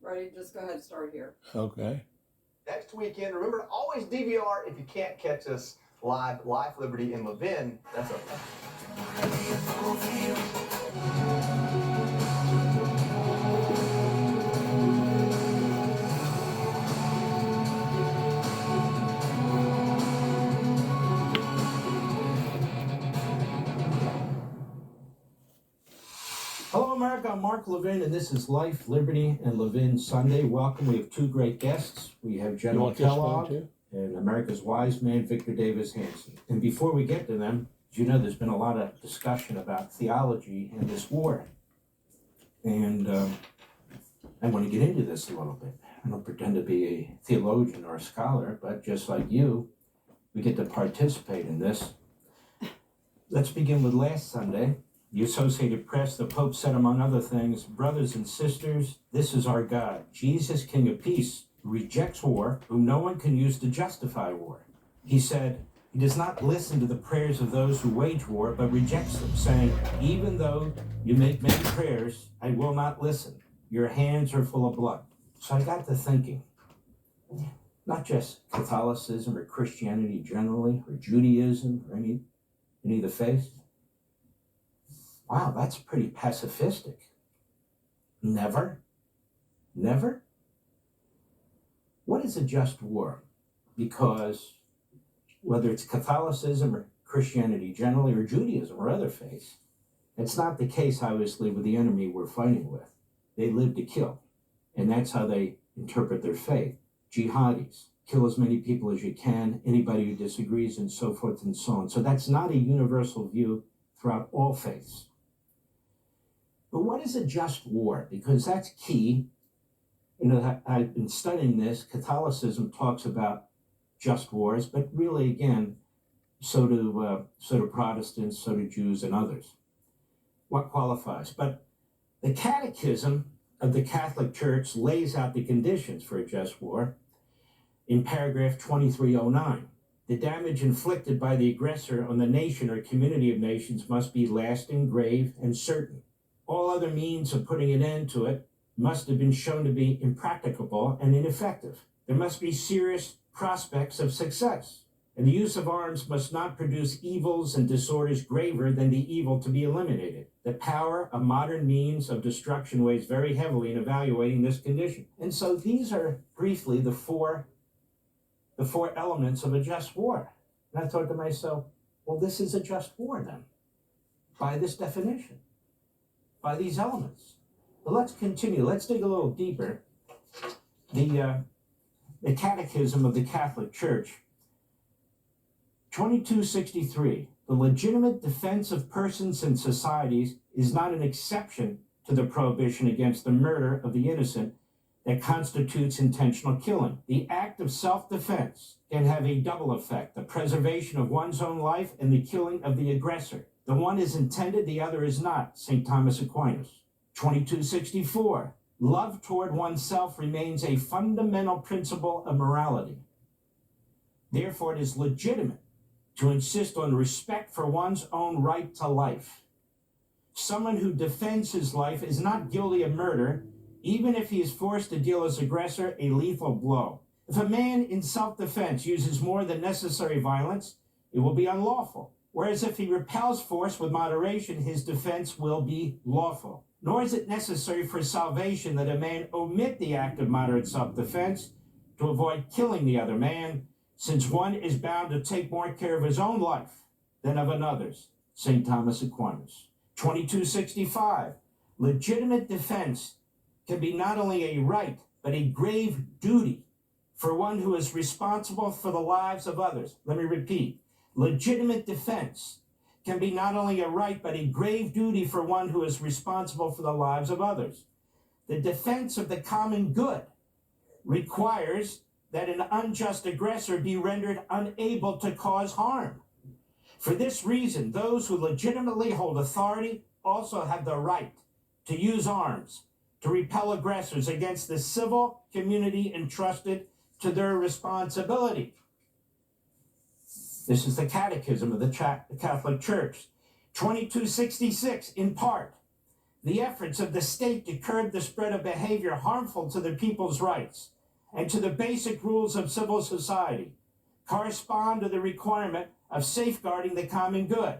Ready? Just go ahead and start here. Okay. Next weekend, remember to always DVR if you can't catch us live. Life, Liberty, and Levin. That's okay. Hello, America. I'm Mark Levin, and this is Life, Liberty, and Levin Sunday. Welcome. We have two great guests. We have You General want this phone Kellogg too? and America's wise man, Victor Davis Hanson. And before we get to them, as you know, there's been a lot of discussion about theology and this war. And I want to get into this a little bit. I don't pretend to be a theologian or a scholar, but just like you, we get to participate in this. Let's begin with last Sunday. The Associated Press, the Pope said, among other things, brothers and sisters, this is our God, Jesus, King of Peace, who rejects war, whom no one can use to justify war. He said, he does not listen to the prayers of those who wage war, but rejects them, saying, even though you make many prayers, I will not listen. Your hands are full of blood. So I got to thinking, not just Catholicism or Christianity generally, or Judaism, or any of the faiths. Wow, that's pretty pacifistic. Never? What is a just war? Because whether it's Catholicism or Christianity generally, or Judaism or other faiths, it's not the case, obviously, with the enemy we're fighting with. They live to kill, and that's how they interpret their faith. Jihadis, kill as many people as you can, anybody who disagrees, and so forth and so on. So that's not a universal view throughout all faiths. But what is a just war? Because that's key. You know, I've been studying this. Catholicism talks about just wars, but really, again, so do Protestants, so do Jews and others. What qualifies? But the Catechism of the Catholic Church lays out the conditions for a just war in paragraph 2309. The damage inflicted by the aggressor on the nation or community of nations must be lasting, grave, and certain. All other means of putting an end to it must have been shown to be impracticable and ineffective. There must be serious prospects of success, and the use of arms must not produce evils and disorders graver than the evil to be eliminated. The power of modern means of destruction weighs very heavily in evaluating this condition. And so these are briefly the four elements of a just war. And I thought to myself, well, this is a just war then, by this definition, by these elements. But let's continue. Let's dig a little deeper. The Catechism of the Catholic Church, 2263, the legitimate defense of persons and societies is not an exception to the prohibition against the murder of the innocent that constitutes intentional killing. The act of self-defense can have a double effect, the preservation of one's own life and the killing of the aggressor. The one is intended, the other is not, St. Thomas Aquinas. 2264, love toward oneself remains a fundamental principle of morality. Therefore, it is legitimate to insist on respect for one's own right to life. Someone who defends his life is not guilty of murder, even if he is forced to deal his aggressor a lethal blow. If a man in self-defense uses more than necessary violence, it will be unlawful. Whereas if he repels force with moderation, his defense will be lawful. Nor is it necessary for salvation that a man omit the act of moderate self-defense to avoid killing the other man, since one is bound to take more care of his own life than of another's. St. Thomas Aquinas. 2265, legitimate defense can be not only a right, but a grave duty for one who is responsible for the lives of others. Let me repeat. Legitimate defense can be not only a right, but a grave duty for one who is responsible for the lives of others. The defense of the common good requires that an unjust aggressor be rendered unable to cause harm. For this reason, those who legitimately hold authority also have the right to use arms to repel aggressors against the civil community entrusted to their responsibility. This is the Catechism of the Catholic Church. 2266, in part, The efforts of the state to curb the spread of behavior harmful to the people's rights and to the basic rules of civil society correspond to the requirement of safeguarding the common good.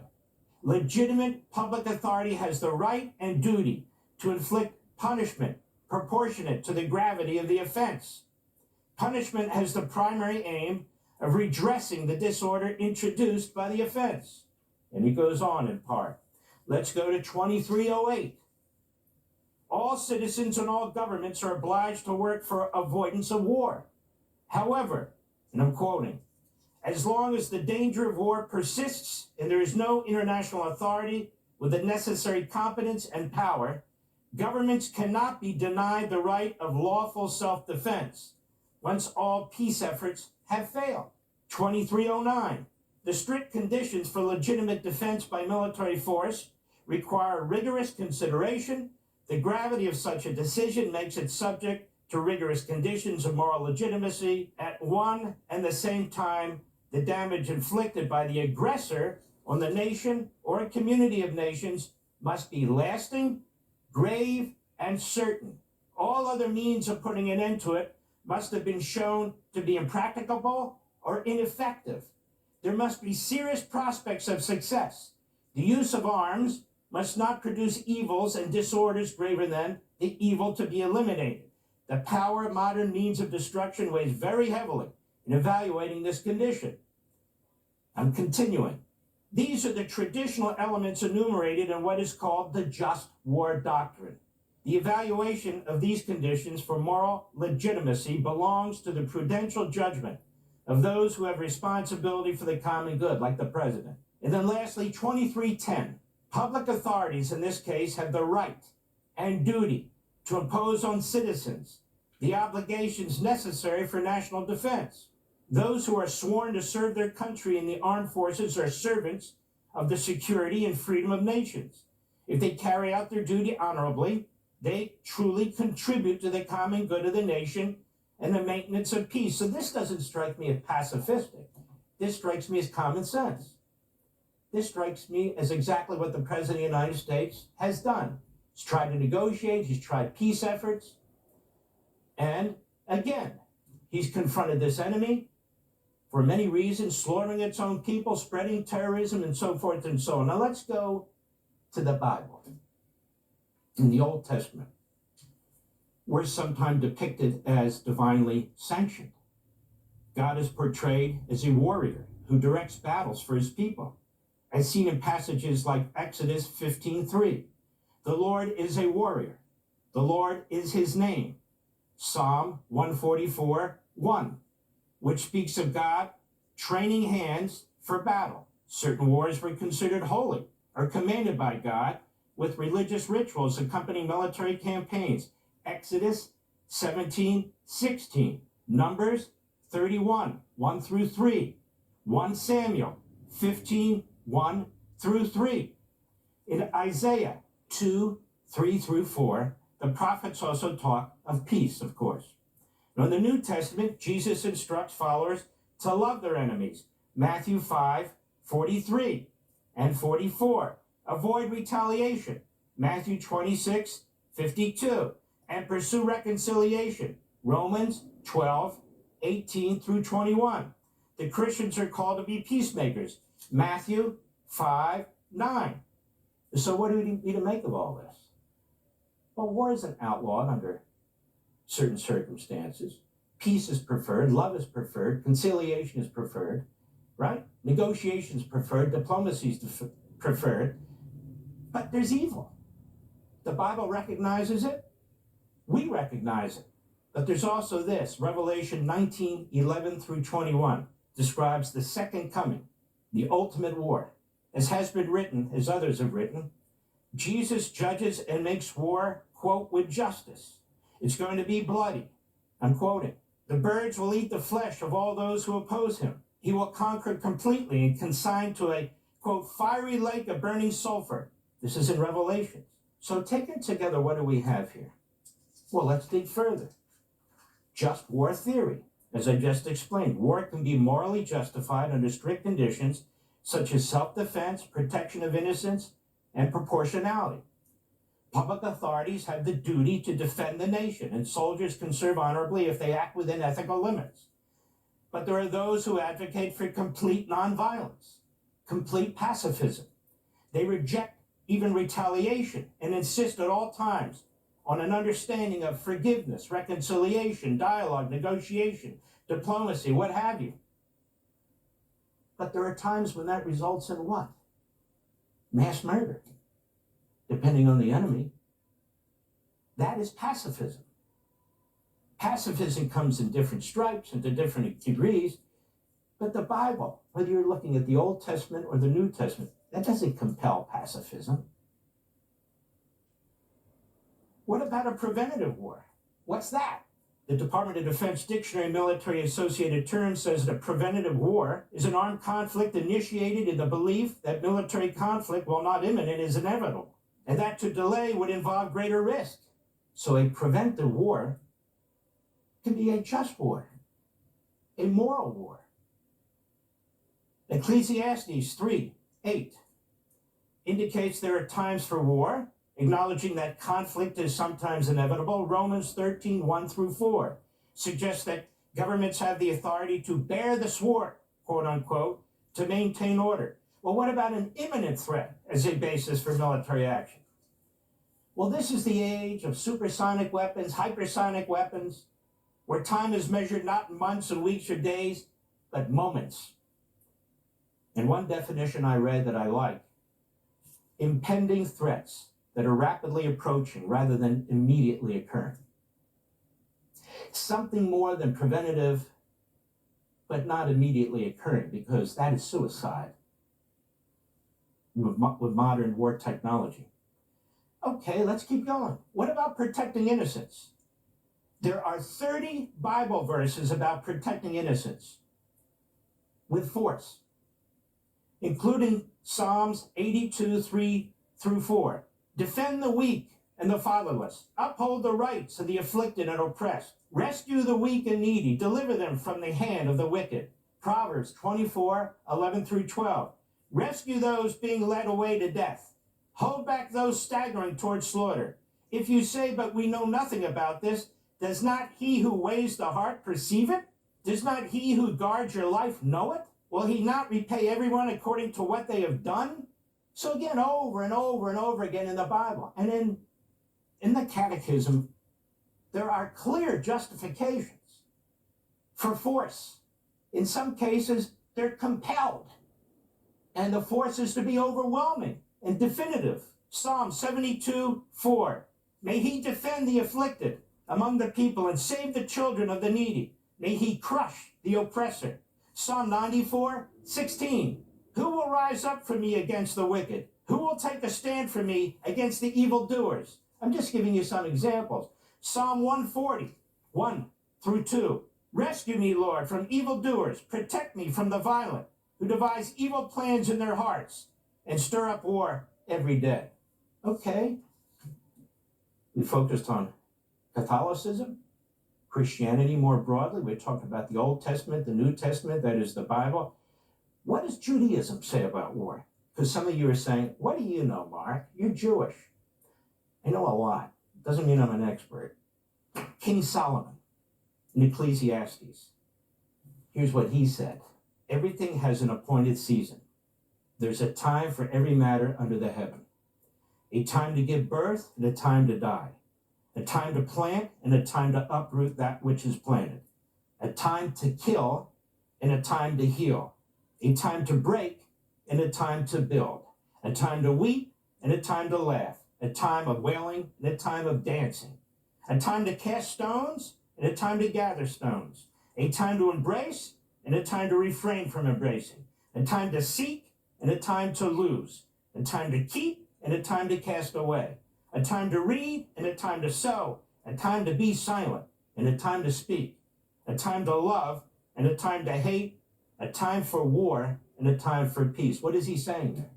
Legitimate public authority has the right and duty to inflict punishment proportionate to the gravity of the offense. Punishment has the primary aim of redressing the disorder introduced by the offense. And he goes on in part. Let's go to 2308. All citizens and all governments are obliged to work for avoidance of war. However, and I'm quoting, as long as the danger of war persists and there is no international authority with the necessary competence and power, governments cannot be denied the right of lawful self-defense once all peace efforts have failed. 2309. The strict conditions for legitimate defense by military force require rigorous consideration. The gravity of such a decision makes it subject to rigorous conditions of moral legitimacy. At one and the same time, the damage inflicted by the aggressor on the nation or a community of nations must be lasting, grave, and certain. All other means of putting an end to it must have been shown to be impracticable or ineffective. There must be serious prospects of success. The use of arms must not produce evils and disorders graver than the evil to be eliminated. The power of modern means of destruction weighs very heavily in evaluating this condition. I'm continuing. These are the traditional elements enumerated in what is called the just war doctrine. The evaluation of these conditions for moral legitimacy belongs to the prudential judgment of those who have responsibility for the common good, like the president. And then lastly, 2310. Public authorities in this case have the right and duty to impose on citizens the obligations necessary for national defense. Those who are sworn to serve their country in the armed forces are servants of the security and freedom of nations. If they carry out their duty honorably, they truly contribute to the common good of the nation and the maintenance of peace. So this doesn't strike me as pacifistic. This strikes me as common sense. This strikes me as exactly what the President of the United States has done. He's tried to negotiate, he's tried peace efforts, and again, he's confronted this enemy for many reasons, slaughtering its own people, spreading terrorism, and so forth and so on. Now let's go to the Bible. In the Old Testament, we're sometimes depicted as divinely sanctioned. God is portrayed as a warrior who directs battles for his people, as seen in passages like Exodus 15:3. The Lord is a warrior. The Lord is his name. Psalm 144:1, which speaks of God training hands for battle. Certain wars were considered holy or commanded by God with religious rituals accompanying military campaigns. Exodus 17:16, Numbers 31:1-3, 1 Samuel 15:1-3. In Isaiah 2:3-4, the prophets also talk of peace, of course. Now, in the New Testament, Jesus instructs followers to love their enemies. Matthew 5:43 and 44. Avoid retaliation. Matthew 26:52. And pursue reconciliation. Romans 12:18-21. The Christians are called to be peacemakers. Matthew 5:9. So what do we need to make of all this? Well, war isn't outlawed under certain circumstances. Peace is preferred, love is preferred, conciliation is preferred, right? Negotiation is preferred, diplomacy is preferred. But there's evil. The Bible recognizes it. We recognize it. But there's also this. Revelation 19:11-21 describes the second coming, the ultimate war. As has been written, as others have written, Jesus judges and makes war, quote, with justice. It's going to be bloody. I'm quoting. The birds will eat the flesh of all those who oppose him. He will conquer completely and consign to a, quote, fiery lake of burning sulfur. This is in Revelation. So taken together, what do we have here? Well, let's dig further. Just war theory. As I just explained, war can be morally justified under strict conditions such as self-defense, protection of innocence, and proportionality. Public authorities have the duty to defend the nation, and soldiers can serve honorably if they act within ethical limits. But there are those who advocate for complete nonviolence, complete pacifism. They reject even retaliation and insist at all times on an understanding of forgiveness, reconciliation, dialogue, negotiation, diplomacy, what have you. But there are times when that results in what? Mass murder, depending on the enemy. That is pacifism. Pacifism comes in different stripes and to different degrees, but the Bible, whether you're looking at the Old Testament or the New Testament, that doesn't compel pacifism. What about a preventative war? What's that? The Department of Defense Dictionary Military Associated Terms says that a preventative war is an armed conflict initiated in the belief that military conflict, while not imminent, is inevitable, and that to delay would involve greater risk. So a preventive war can be a just war, a moral war. Ecclesiastes 3:8 indicates there are times for war, acknowledging that conflict is sometimes inevitable. Romans 13:1-4 suggests that governments have the authority to bear the sword, quote unquote, to maintain order. Well, what about an imminent threat as a basis for military action? Well, this is the age of supersonic weapons, hypersonic weapons, where time is measured not in months and weeks or days, but moments. And one definition I read that I like: impending threats that are rapidly approaching rather than immediately occurring. Something more than preventative, but not immediately occurring, because that is suicide with modern war technology. Okay, let's keep going. What about protecting innocents? There are 30 Bible verses about protecting innocents with force, including Psalms 82:3-4. Defend the weak and the fatherless. Uphold the rights of the afflicted and oppressed. Rescue the weak and needy. Deliver them from the hand of the wicked. Proverbs 24:11-12. Rescue those being led away to death. Hold back those staggering towards slaughter. If you say, but we know nothing about this, does not he who weighs the heart perceive it? Does not he who guards your life know it? Will he not repay everyone according to what they have done? So again, over and over and over again in the Bible and in the Catechism, there are clear justifications for force. In some cases, they're compelled, and the force is to be overwhelming and definitive. Psalm 72:4. May he defend the afflicted among the people and save the children of the needy. May he crush the oppressor. Psalm 94:16. Who will rise up for me against the wicked? Who will take a stand for me against the evildoers? I'm just giving you some examples. Psalm 140:1-2. Rescue me, Lord, from evildoers. Protect me from the violent, who devise evil plans in their hearts and stir up war every day. Okay. We focused on Catholicism, Christianity more broadly. We talked about the Old Testament, the New Testament, that is the Bible. What does Judaism say about war? Because some of you are saying, what do you know, Mark? You're Jewish. I know a lot. Doesn't mean I'm an expert. King Solomon in Ecclesiastes. Here's what he said. Everything has an appointed season. There's a time for every matter under the heaven. A time to give birth and a time to die. A time to plant and a time to uproot that which is planted. A time to kill and a time to heal. A time to break and a time to build. A time to weep and a time to laugh. A time of wailing and a time of dancing. A time to cast stones and a time to gather stones. A time to embrace and a time to refrain from embracing. A time to seek and a time to lose. A time to keep and a time to cast away. A time to read and a time to sow. A time to be silent and a time to speak. A time to love and a time to hate. A time for war and a time for peace. What is he saying there?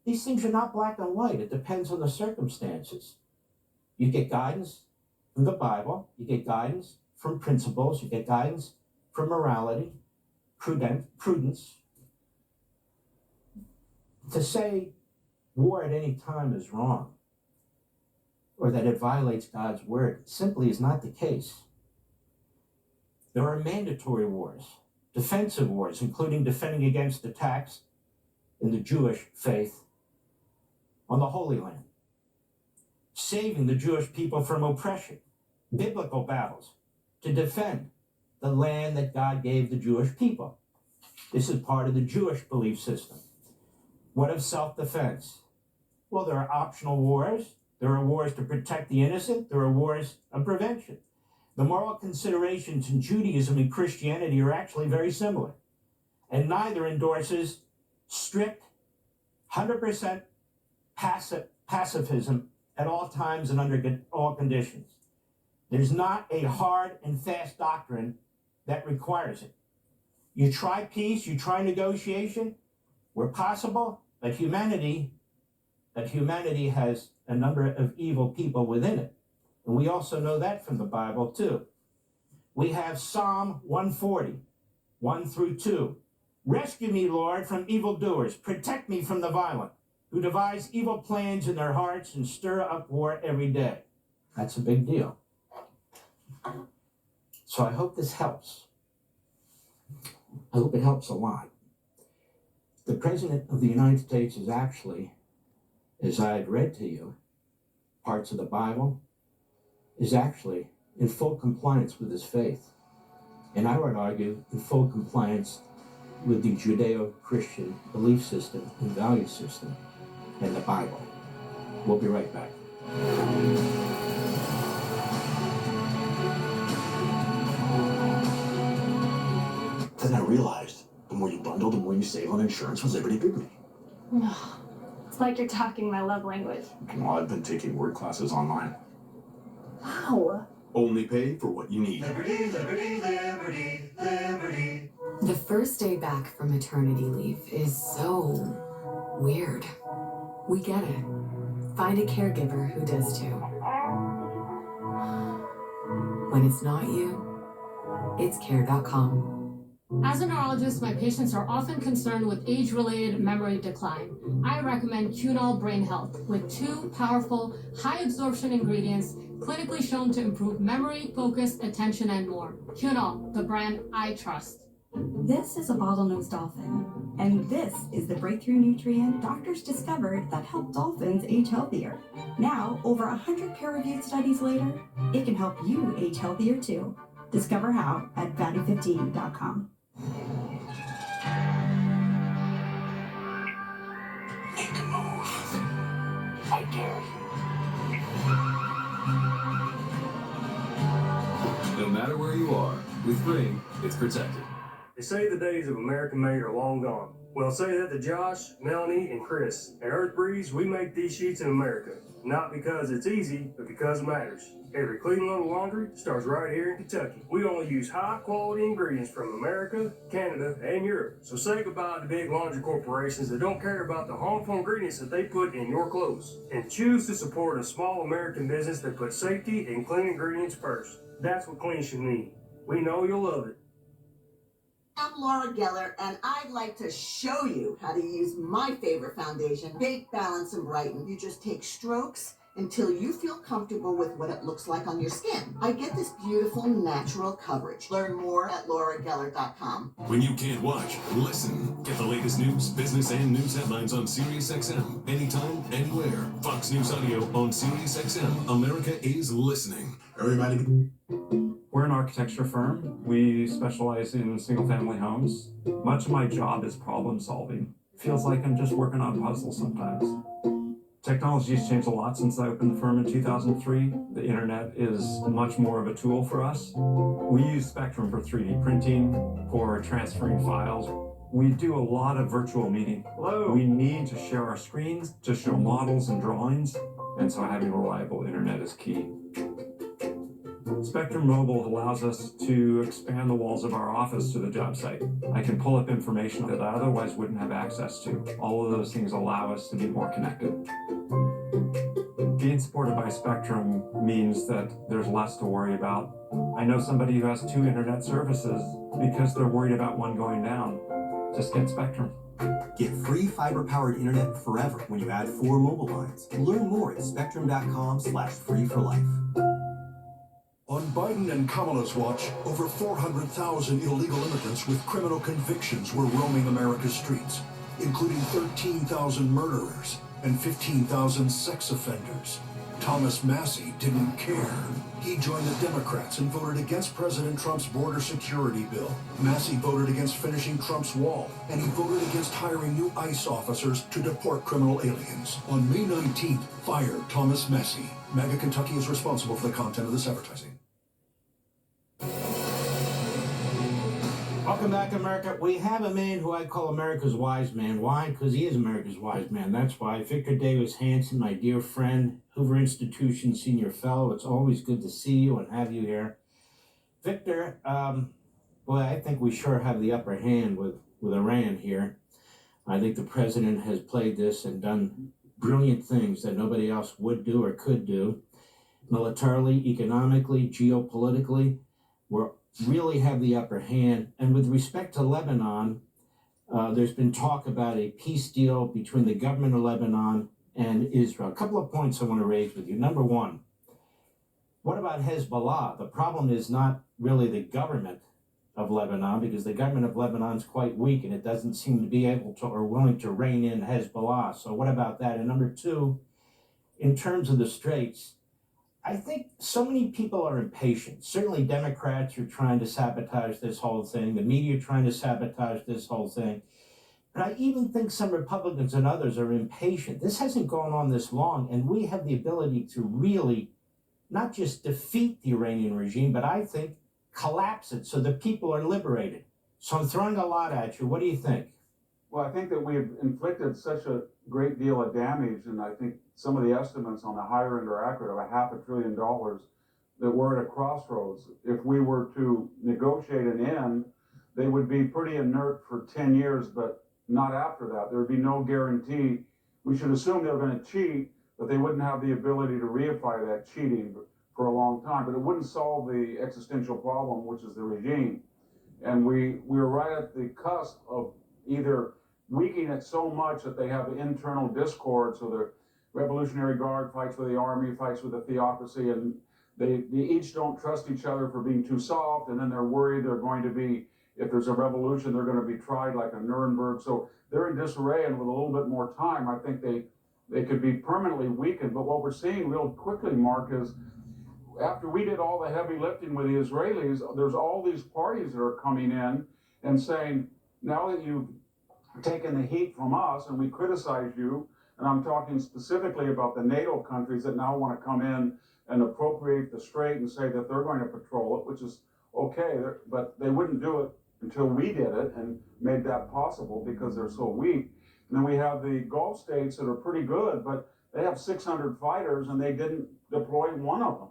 These things are not black and white. It depends on the circumstances. You get guidance from the Bible. You get guidance from principles. You get guidance from morality, prudence. To say war at any time is wrong or that it violates God's word. It simply is not the case. There are mandatory wars, defensive wars, including defending against attacks in the Jewish faith on the Holy Land, saving the Jewish people from oppression, biblical battles to defend the land that God gave the Jewish people. This is part of the Jewish belief system. What of self-defense? Well, there are optional wars. There are wars to protect the innocent. There are wars of prevention. The moral considerations in Judaism and Christianity are actually very similar, and neither endorses strict, 100% pacifism at all times and under all conditions. There's not a hard and fast doctrine that requires it. You try peace, you try negotiation where possible, but humanity has a number of evil people within it. And we also know that from the Bible too. We have Psalm 140, 1 through 2. Rescue me, Lord, from evildoers. Protect me from the violent, who devise evil plans in their hearts and stir up war every day. That's a big deal. So I hope this helps. I hope it helps a lot. The President of the United States is actually, as I had read to you, parts of the Bible, is actually in full compliance with his faith. And I would argue in full compliance with the Judeo-Christian belief system and value system and the Bible. We'll be right back. Then I realized the more you bundle, the more you save on insurance with Liberty Bigly. It's like you're talking my love language. Well, I've been taking word classes online. Wow. Only pay for what you need. Liberty, liberty, liberty, liberty. The first day back from maternity leave is so weird. We get it. Find a caregiver who does too. When it's not you, it's care.com. As a neurologist, my patients are often concerned with age-related memory decline. I recommend Cunol Brain Health with 2 powerful, high-absorption ingredients clinically shown to improve memory, focus, attention, and more. Cunol, the brand I trust. This is a bottlenose dolphin, and this is the breakthrough nutrient doctors discovered that helped dolphins age healthier. Now, over 100 peer-reviewed studies later, it can help you age healthier too. Discover how at value15.com. Make a move. I dare you. No matter where you are, with Ring, it's protected. They say the days of American made are long gone. Well, say that to Josh, Melanie, and Chris. At Earth Breeze, we make these sheets in America. Not because it's easy, but because it matters. Every clean little laundry starts right here in Kentucky. We only use high-quality ingredients from America, Canada, and Europe. So say goodbye to big laundry corporations that don't care about the harmful ingredients that they put in your clothes. And choose to support a small American business that puts safety and clean ingredients first. That's what clean should mean. We know you'll love it. I'm Laura Geller, and I'd like to show you how to use my favorite foundation, Bake, Balance, and Brighten. You just take strokes until you feel comfortable with what it looks like on your skin. I get this beautiful natural coverage. Learn more at laurageller.com. When you can't watch, listen. Get the latest news, business, and news headlines on SiriusXM. Anytime, anywhere. Fox News Audio on SiriusXM. America is listening. Everybody. We're an architecture firm. We specialize in single-family homes. Much of my job is problem solving. Feels like I'm just working on puzzles sometimes. Technology has changed a lot since I opened the firm in 2003. The internet is much more of a tool for us. We use Spectrum for 3D printing, for transferring files. We do a lot of virtual meeting. Hello. We need to share our screens to show models and drawings, and so having reliable internet is key. Spectrum Mobile allows us to expand the walls of our office to the job site. I can pull up information that I otherwise wouldn't have access to. All of those things allow us to be more connected. Being supported by Spectrum means that there's less to worry about. I know somebody who has 2 internet services because they're worried about one going down. Just get Spectrum. Get free fiber-powered internet forever when you add 4 mobile lines. Learn more at spectrum.com/free for life. On Biden and Kamala's watch, over 400,000 illegal immigrants with criminal convictions were roaming America's streets, including 13,000 murderers and 15,000 sex offenders. Thomas Massie didn't care. He joined the Democrats and voted against President Trump's border security bill. Massie voted against finishing Trump's wall, and he voted against hiring new ICE officers to deport criminal aliens. On May 19th, fire Thomas Massie. MAGA Kentucky is responsible for the content of this advertising. Welcome back, America. We have a man who I call America's wise man. Why? Because he is America's wise man. That's why. Victor Davis Hanson, my dear friend, Hoover Institution Senior Fellow. It's always good to see you and have you here. Victor, boy, I think we sure have the upper hand with Iran here. I think the president has played this and done brilliant things that nobody else would do or could do. Militarily, economically, geopolitically, we're really have the upper hand. And with respect to Lebanon, there's been talk about a peace deal between the government of Lebanon and Israel. A couple of points I want to raise with you. Number one, what about Hezbollah? The problem is not really the government of Lebanon, because the government of Lebanon is quite weak and it doesn't seem to be able to or willing to rein in Hezbollah. So what about that? And number two, in terms of the Straits, I think so many people are impatient. Certainly Democrats are trying to sabotage this whole thing. The media are trying to sabotage this whole thing. But I even think some Republicans and others are impatient. This hasn't gone on this long, and we have the ability to really not just defeat the Iranian regime, but I think collapse it so that people are liberated. So I'm throwing a lot at you. What do you think? Well, I think that we've inflicted such a great deal of damage, and I think some of the estimates on the higher end are accurate, of $500 billion, that we're at a crossroads. If we were to negotiate an end, they would be pretty inert for 10 years, but not after that. There would be no guarantee. We should assume they're going to cheat, but they wouldn't have the ability to reify that cheating for a long time. But it wouldn't solve the existential problem, which is the regime. And we're right at the cusp of either weakening it so much that they have internal discord, so the Revolutionary Guard fights with the army, fights with the theocracy, and they each don't trust each other for being too soft, and then they're worried they're going to be, if there's a revolution, they're going to be tried like a Nuremberg. So they're in disarray, and with a little bit more time, I think they could be permanently weakened. But what we're seeing real quickly, Mark, is after we did all the heavy lifting with the Israelis, there's all these parties that are coming in and saying, now that you've taken the heat from us and we criticize you, and I'm talking specifically about the NATO countries that now want to come in and appropriate the strait and say that they're going to patrol it, which is okay, but they wouldn't do it until we did it and made that possible because they're so weak. And then we have the Gulf states that are pretty good, but they have 600 fighters and they didn't deploy one of them.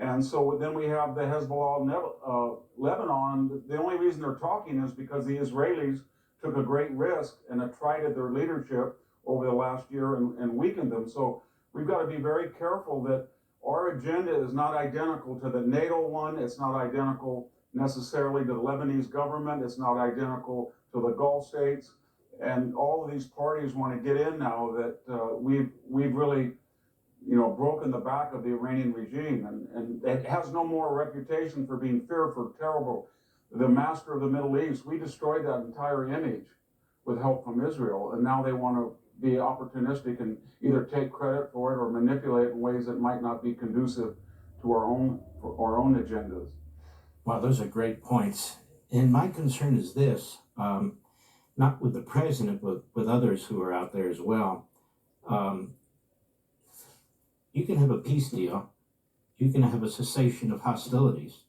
And so then we have the Hezbollah Lebanon. The only reason they're talking is because the Israelis took a great risk and attrited their leadership over the last year and weakened them. So we've got to be very careful that our agenda is not identical to the NATO one. It's not identical necessarily to the Lebanese government. It's not identical to the Gulf states. And all of these parties want to get in now that we've really, broken the back of the Iranian regime. And it has no more reputation for being fearful, terrible. The master of the Middle East, we destroyed that entire image with help from Israel. And now they want to be opportunistic and either take credit for it or manipulate in ways that might not be conducive to our own agendas. Wow, those are great points. And my concern is this, not with the president, but with others who are out there as well. You can have a peace deal, you can have a cessation of hostilities,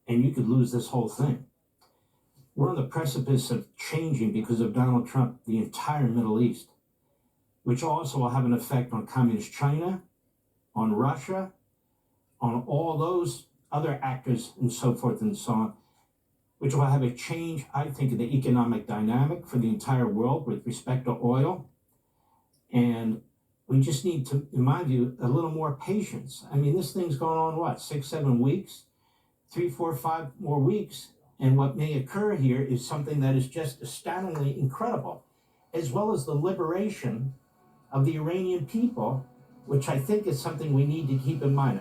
and you could lose this whole thing. We're on the precipice of changing, because of Donald Trump, the entire Middle East, which also will have an effect on communist China, on Russia, on all those other actors and so forth and so on, which will have a change, I think, in the economic dynamic for the entire world with respect to oil. And we just need to, in my view, a little more patience. I mean, this thing's going on, 6, 7 weeks? 3, 4, 5 more weeks, And what may occur here is something that is just astoundingly incredible, as well as the liberation of the Iranian people, which I think is something we need to keep in mind.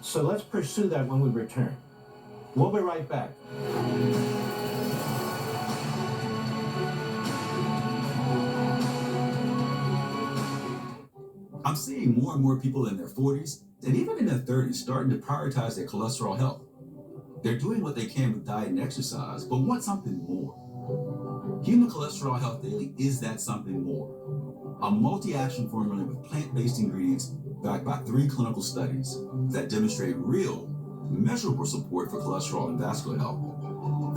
So let's pursue that when we return. We'll be right back. I'm seeing more and more people in their 40s and even in their 30s starting to prioritize their cholesterol health. They're doing what they can with diet and exercise, but want something more. Human Cholesterol Health Daily is that something more. A multi-action formula with plant-based ingredients backed by 3 clinical studies that demonstrate real, measurable support for cholesterol and vascular health.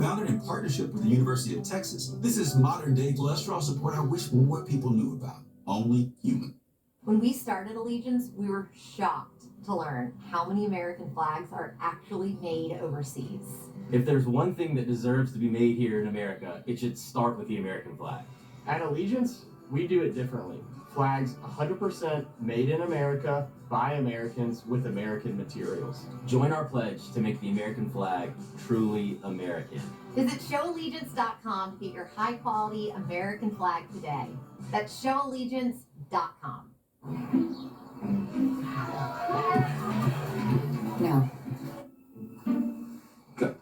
Founded in partnership with the University of Texas, this is modern-day cholesterol support I wish more people knew about. Only human. When we started Allegiance, we were shocked to learn how many American flags are actually made overseas. If there's one thing that deserves to be made here in America, it should start with the American flag. At Allegiance, we do it differently. Flags 100% made in America, by Americans, with American materials. Join our pledge to make the American flag truly American. Visit showallegiance.com to get your high-quality American flag today. That's showallegiance.com. No. Good.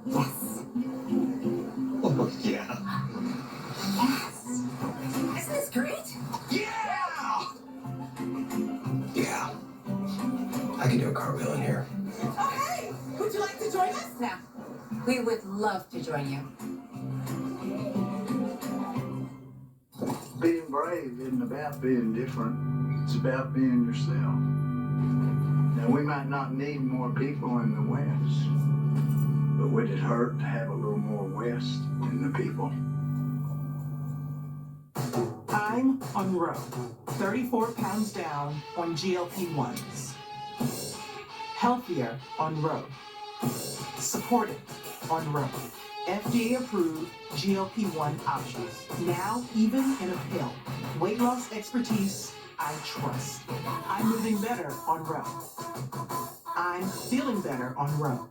Yes. Oh, yeah. Yes. Isn't this great? Yeah! Yeah. I can do a cartwheel in here. Oh, hey! Would you like to join us? No. We would love to join you. Being brave isn't about being different. It's about being yourself. Now, we might not need more people in the West, but would it hurt to have a little more West in the people? I'm on row, 34 pounds down on GLP-1s. Healthier on row. Supported on row. FDA approved GLP-1 options. Now, even in a pill. Weight loss expertise I trust. I'm moving better on row. I'm feeling better on row.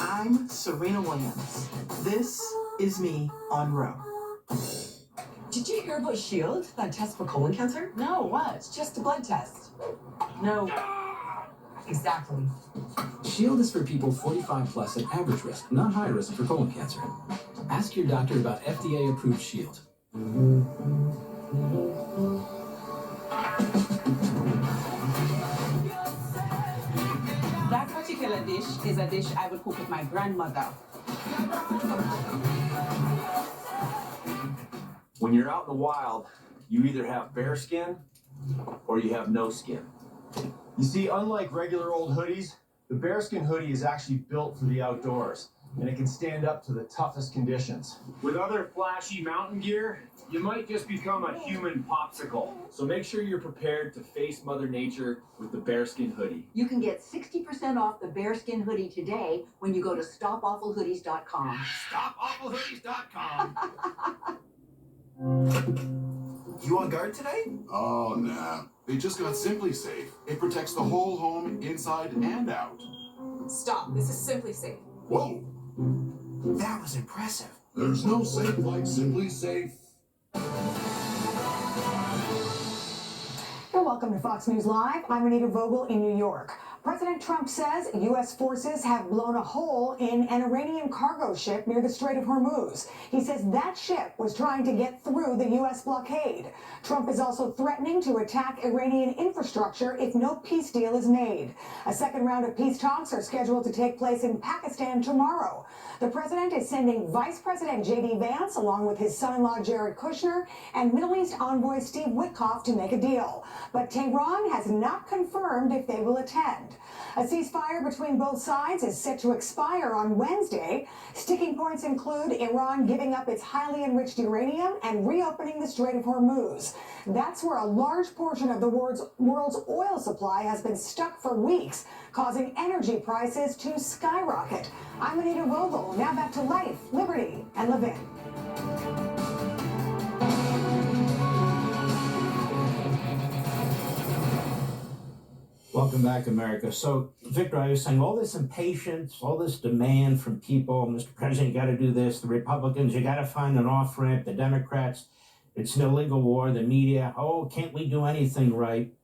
I'm Serena Williams. This is me on row. Did you hear about Shield, that test for colon cancer? No, what? It's just a blood test. No. Exactly. Shield is for people 45 plus at average risk, not high risk for colon cancer. Ask your doctor about FDA-approved Shield. That particular dish is a dish I would cook with my grandmother. When you're out in the wild, you either have bare skin or you have no skin. You see, unlike regular old hoodies, the bearskin hoodie is actually built for the outdoors, and it can stand up to the toughest conditions. With other flashy mountain gear, you might just become a human popsicle. So make sure you're prepared to face Mother Nature with the bearskin hoodie. You can get 60% off the bearskin hoodie today when you go to stopawfulhoodies.com. Stopawfulhoodies.com. You on guard today? Oh, nah. They just got Simply Safe. It protects the whole home, inside and out. Stop. This is Simply Safe. Whoa. That was impressive. There's no safe like Simply Safe. You're welcome to Fox News Live. I'm Anita Vogel in New York. President Trump says U.S. forces have blown a hole in an Iranian cargo ship near the Strait of Hormuz. He says that ship was trying to get through the U.S. blockade. Trump is also threatening to attack Iranian infrastructure if no peace deal is made. A second round of peace talks are scheduled to take place in Pakistan tomorrow. The president is sending Vice President J.D. Vance, along with his son-in-law Jared Kushner, and Middle East envoy Steve Witkoff to make a deal. But Tehran has not confirmed if they will attend. A ceasefire between both sides is set to expire on Wednesday. Sticking points include Iran giving up its highly enriched uranium and reopening the Strait of Hormuz. That's where a large portion of the world's oil supply has been stuck for weeks, causing energy prices to skyrocket. I'm Anita Vogel. Now back to life, liberty, and Levin. Welcome back, America. So, Victor, I was saying all this impatience, all this demand from people, Mr. President, you got to do this. The Republicans, you got to find an off-ramp. The Democrats, it's an illegal war. The media, oh, can't we do anything right?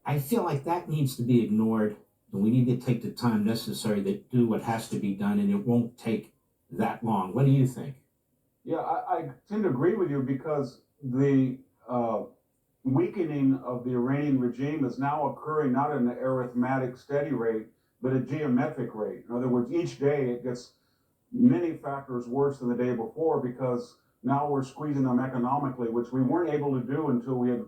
I feel like that needs to be ignored, and we need to take the time necessary to do what has to be done, and it won't take that long. What do you think? Yeah, I tend to agree with you because the weakening of the Iranian regime is now occurring not at an arithmetic steady rate, but a geometric rate. In other words, each day it gets many factors worse than the day before because now we're squeezing them economically, which we weren't able to do until we had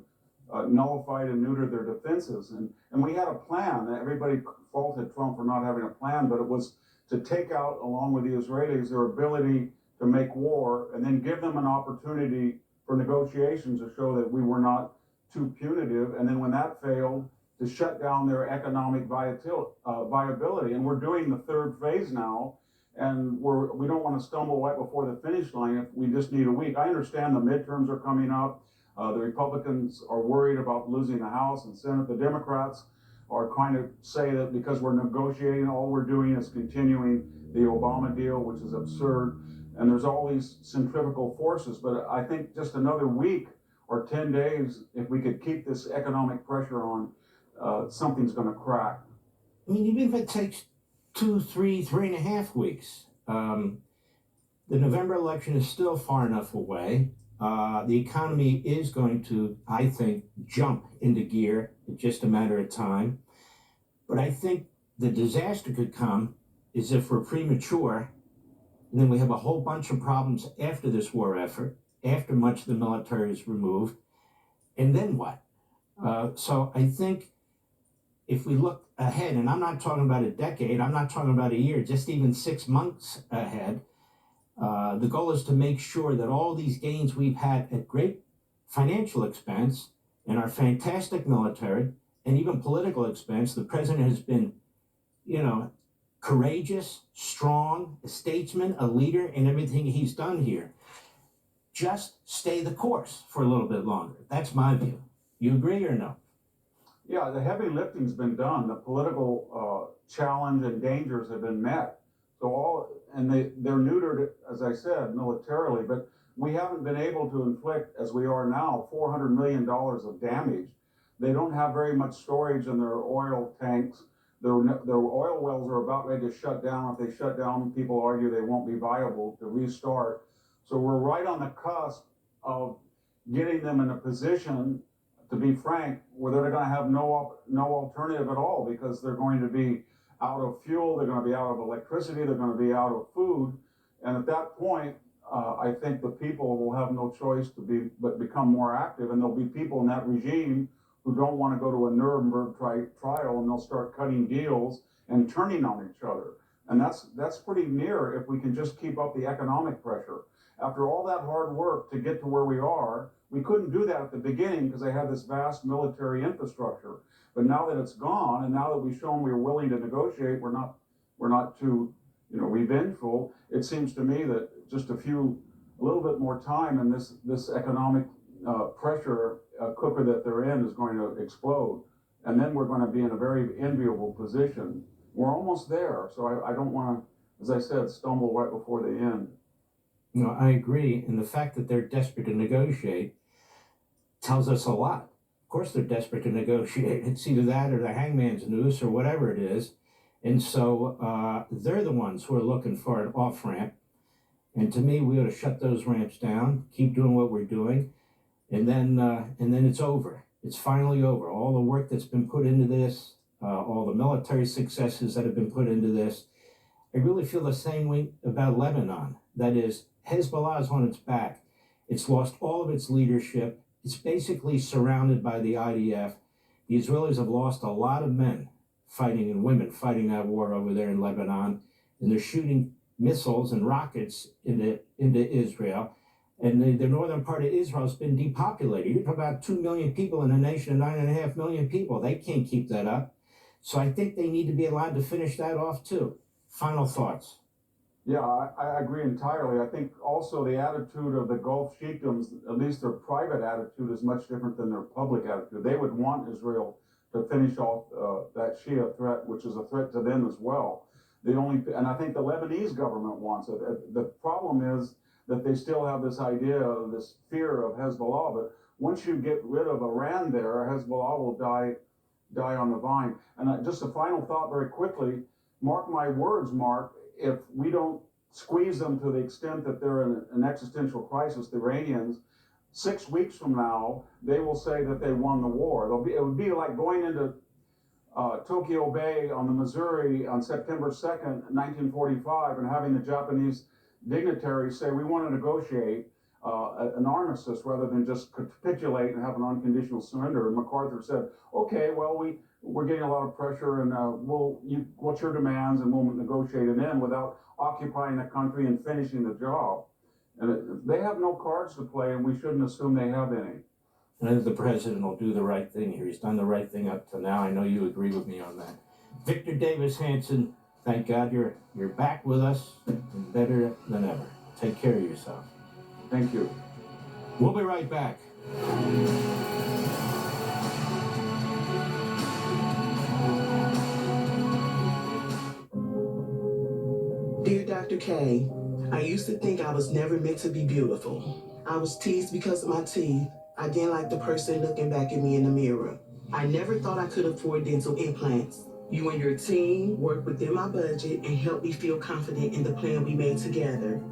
nullified and neutered their defenses. And we had a plan. Everybody faulted Trump for not having a plan, but it was to take out, along with the Israelis, their ability to make war and then give them an opportunity for negotiations to show that we were not too punitive. And then when that failed, to shut down their economic viability. And we're doing the third phase now. And we don't want to stumble right before the finish line if we just need a week. I understand the midterms are coming up. The Republicans are worried about losing the House and Senate. The Democrats are trying to say that because we're negotiating, all we're doing is continuing the Obama deal, which is absurd. And there's all these centrifugal forces. But I think just another week or 10 days, if we could keep this economic pressure on, something's going to crack. I mean, even if it takes 2, 3, 3.5 weeks, the November election is still far enough away. The economy is going to, I think, jump into gear in just a matter of time. But I think the disaster could come is if we're premature, and then we have a whole bunch of problems after this war effort, after much of the military is removed, and then what? So I think if we look ahead, and I'm not talking about a decade, I'm not talking about a year, just even 6 months ahead, the goal is to make sure that all these gains we've had at great financial expense and our fantastic military and even political expense, the president has been, courageous, strong, a statesman, a leader in everything he's done here. Just stay the course for a little bit longer. That's my view. You agree or no? Yeah, the heavy lifting's been done. The political challenge and dangers have been met. They're neutered, as I said, militarily, but we haven't been able to inflict, as we are now, $400 million of damage. They don't have very much storage in their oil tanks. Their oil wells are about ready to shut down. If they shut down, people argue they won't be viable to restart. So we're right on the cusp of getting them in a position, to be frank, where they're going to have no alternative at all because they're going to be out of fuel, they're going to be out of electricity, they're going to be out of food. And at that point, I think the people will have no choice but become more active. And there'll be people in that regime who don't want to go to a Nuremberg trial, and they'll start cutting deals and turning on each other. And that's pretty near if we can just keep up the economic pressure. After all that hard work to get to where we are, we couldn't do that at the beginning because they had this vast military infrastructure. But now that it's gone, and now that we've shown we're willing to negotiate, we're not too revengeful. It seems to me that just a little bit more time, and this economic pressure cooker that they're in is going to explode, and then we're going to be in a very enviable position. We're almost there, so I don't want to, as I said, stumble right before the end. I agree, and the fact that they're desperate to negotiate tells us a lot. Of course they're desperate to negotiate. It's either that or the hangman's noose or whatever it is. And so they're the ones who are looking for an off-ramp. And to me, we ought to shut those ramps down, keep doing what we're doing, and then it's over. It's finally over. All the work that's been put into this, all the military successes that have been put into this. I really feel the same way about Lebanon. That is, Hezbollah is on its back. It's lost all of its leadership. It's basically surrounded by the IDF. The Israelis have lost a lot of men fighting and women fighting that war over there in Lebanon. And they're shooting missiles and rockets into Israel. And the northern part of Israel has been depopulated. You're talking about 2 million people in a nation of 9.5 million people. They can't keep that up. So I think they need to be allowed to finish that off too. Final thoughts. Yeah, I agree entirely. I think also the attitude of the Gulf sheikdoms, at least their private attitude, is much different than their public attitude. They would want Israel to finish off that Shia threat, which is a threat to them as well. And I think the Lebanese government wants it. The problem is that they still have this idea of this fear of Hezbollah, but once you get rid of Iran there, Hezbollah will die on the vine. And just a final thought very quickly, mark my words, Mark, if we don't squeeze them to the extent that they're in an existential crisis, the Iranians, 6 weeks from now, they will say that they won the war. It would be like going into Tokyo Bay on the Missouri on September 2nd, 1945, and having the Japanese dignitaries say, we want to negotiate an armistice rather than just capitulate and have an unconditional surrender. And MacArthur said, okay, well, we're getting a lot of pressure, and what's your demands, and we'll negotiate an end without occupying the country and finishing the job. And they have no cards to play, and we shouldn't assume they have any. And I think the president will do the right thing here. He's done the right thing up to now. I know you agree with me on that. Victor Davis Hanson, thank God you're back with us and better than ever. Take care of yourself. Thank you. We'll be right back. Dear Dr. K, I used to think I was never meant to be beautiful. I was teased because of my teeth. I didn't like the person looking back at me in the mirror. I never thought I could afford dental implants. You and your team worked within my budget and helped me feel confident in the plan we made together.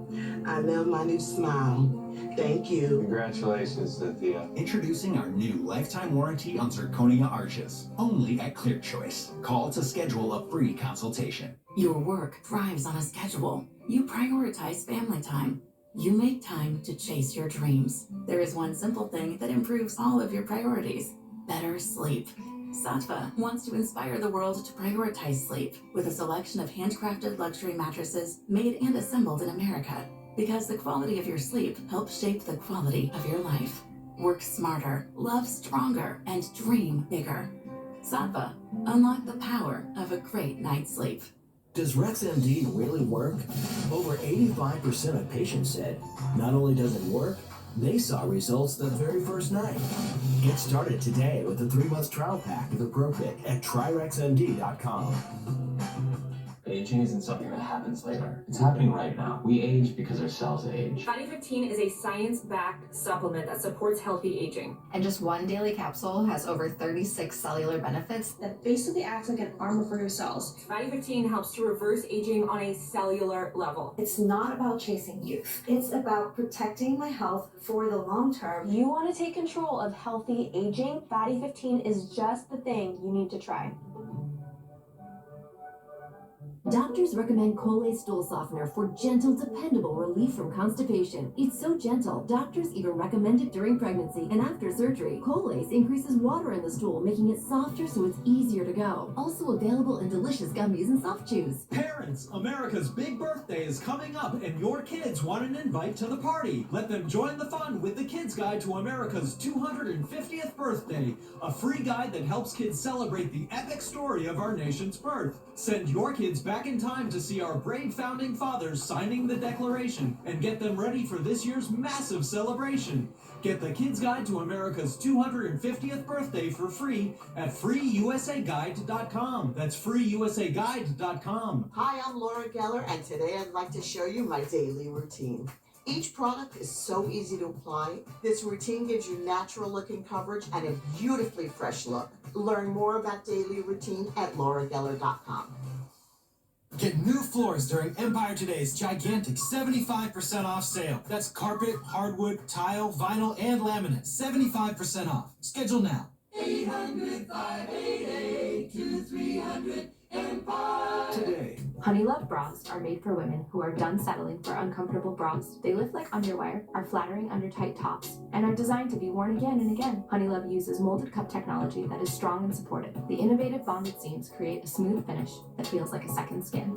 I love my new smile. Thank you. Congratulations, Cynthia. Introducing our new lifetime warranty on zirconia arches, only at Clear Choice. Call to schedule a free consultation. Your work thrives on a schedule. You prioritize family time. You make time to chase your dreams. There is one simple thing that improves all of your priorities: better sleep. Sattva wants to inspire the world to prioritize sleep with a selection of handcrafted luxury mattresses made and assembled in America. Because the quality of your sleep helps shape the quality of your life. Work smarter, love stronger, and dream bigger. Sattva, unlock the power of a great night's sleep. Does RexMD really work? Over 85% of patients said not only does it work, they saw results the very first night. Get started today with a 3-month trial pack of the ProPick at tryrexmd.com. Aging isn't something that happens later. It's happening right now. We age because our cells age. Fatty 15 is a science-backed supplement that supports healthy aging. And just one daily capsule has over 36 cellular benefits that basically acts like an armor for your cells. Fatty 15 helps to reverse aging on a cellular level. It's not about chasing youth. It's about protecting my health for the long term. You want to take control of healthy aging? Fatty 15 is just the thing you need to try. Doctors recommend Colay stool softener for gentle, dependable relief from constipation. It's so gentle, doctors even recommend it during pregnancy and after surgery. Colay's increases water in the stool, making it softer so it's easier to go. Also available in delicious gummies and soft chews. Parents, America's big birthday is coming up and your kids want an invite to the party. Let them join the fun with the Kids Guide to America's 250th birthday, a free guide that helps kids celebrate the epic story of our nation's birth. Send your kids back in time to see our brave founding fathers signing the Declaration and get them ready for this year's massive celebration. Get the Kids Guide to America's 250th birthday for free at freeusaguide.com. That's freeusaguide.com. Hi, I'm Laura Geller, and today I'd like to show you my daily routine. Each product is so easy to apply. This routine gives you natural looking coverage and a beautifully fresh look. Learn more about daily routine at laurageller.com. Get new floors during Empire Today's gigantic 75% off sale. That's carpet, hardwood, tile, vinyl, and laminate. 75% off. Schedule now. 800-588-2300 Empire. Today. Honeylove bras are made for women who are done settling for uncomfortable bras. They lift like underwire, are flattering under tight tops, and are designed to be worn again and again. Honeylove uses molded cup technology that is strong and supportive. The innovative bonded seams create a smooth finish that feels like a second skin.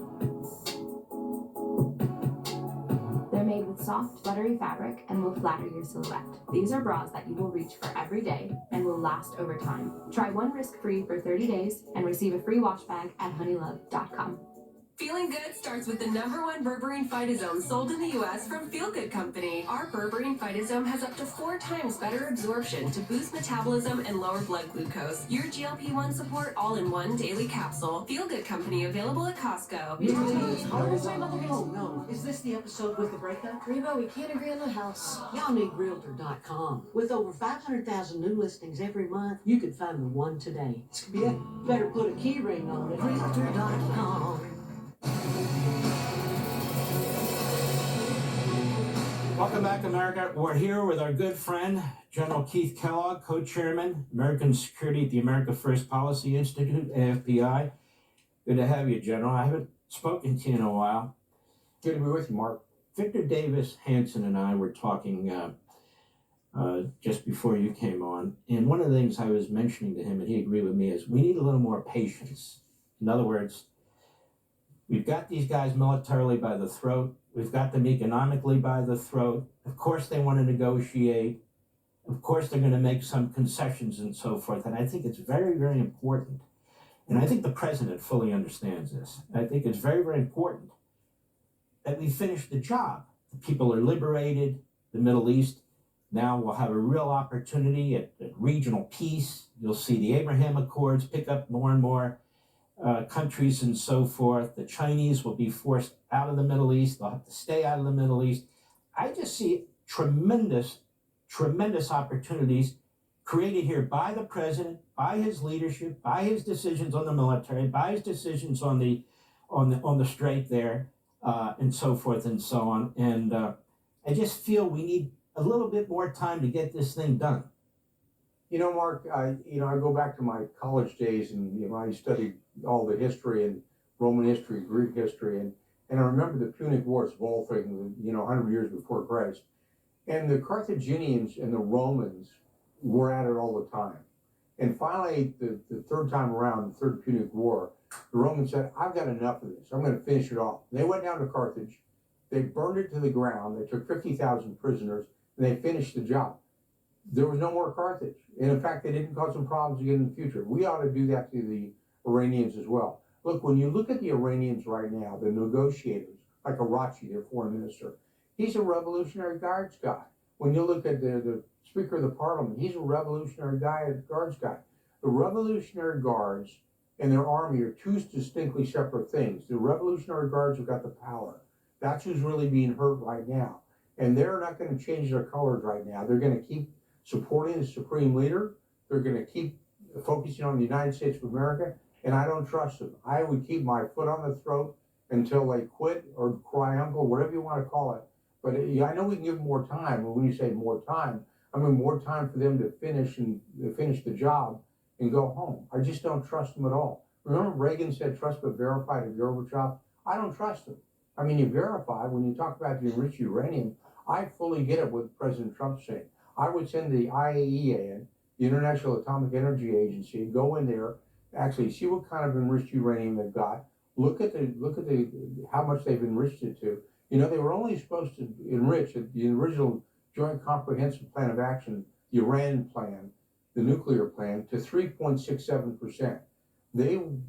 They're made with soft, buttery fabric and will flatter your silhouette. These are bras that you will reach for every day and will last over time. Try one risk-free for 30 days and receive a free wash bag at honeylove.com. Feeling good starts with the #1 berberine phytosome sold in the U.S. from Feel Good Company. Our berberine phytosome has up to 4 times better absorption to boost metabolism and lower blood glucose. Your GLP-1 support all in one daily capsule. Feel Good Company, available at Costco. Oh no, is this the episode with the breakup? Rubio, we can't agree on the house. Y'all need Realtor.com. With over 500,000 new listings every month, you could find the one today. This could be it. Better put a key ring on it. Realtor.com. Welcome back, America. We're here with our good friend, General Keith Kellogg, co-chairman, American Security at the America First Policy Institute, AFPI. Good to have you, General. I haven't spoken to you in a while. Good to be with you, Mark. Victor Davis Hanson and I were talking just before you came on, and one of the things I was mentioning to him, and he agreed with me, is we need a little more patience. In other words, we've got these guys militarily by the throat. We've got them economically by the throat. Of course, they want to negotiate. Of course, they're going to make some concessions and so forth. And I think it's very, very important. And I think the president fully understands this. I think it's very, very important that we finish the job. The people are liberated. The Middle East now will have a real opportunity at regional peace. You'll see the Abraham Accords pick up more and more countries and so forth. The Chinese will be forced out of the Middle East. They'll have to stay out of the Middle East. I just see tremendous, tremendous opportunities created here by the president, by his leadership, by his decisions on the military, by his decisions on the strait there, and so forth and so on. And I just feel we need a little bit more time to get this thing done. You know, Mark, I go back to my college days, and I studied all the history and Roman history, Greek history, and I remember the Punic Wars of all things, 100 years before Christ. And the Carthaginians and the Romans were at it all the time. And finally, the third time around, the Third Punic War, the Romans said, I've got enough of this. I'm going to finish it off. And they went down to Carthage. They burned it to the ground. They took 50,000 prisoners, and they finished the job. There was no more Carthage. And in fact, they didn't cause them problems again in the future. We ought to do that to the Iranians as well. Look, when you look at the Iranians right now, the negotiators, like Arachi, their foreign minister, he's a Revolutionary Guards guy. When you look at the Speaker of the Parliament, he's a Revolutionary Guards guy. The Revolutionary Guards and their army are two distinctly separate things. The Revolutionary Guards have got the power. That's who's really being hurt right now. And they're not going to change their colors right now. They're going to keep supporting the supreme leader. They're going to keep focusing on the United States of America, and I don't trust them. I would keep my foot on the throat until they quit or cry uncle, whatever you want to call it. But I know we can give them more time. And when you say more time, I mean more time for them to finish the job and go home. I just don't trust them at all. Remember Reagan said, trust but verify to Gorbachev? I don't trust them. I mean, you verify. When you talk about the enriched uranium, I fully get it what President Trump's saying. I would send the IAEA in, the International Atomic Energy Agency, and go in there, actually see what kind of enriched uranium they've got. Look at how much they've enriched it to. They were only supposed to enrich the original Joint Comprehensive Plan of Action, the Iran plan, the nuclear plan, to 3.67%.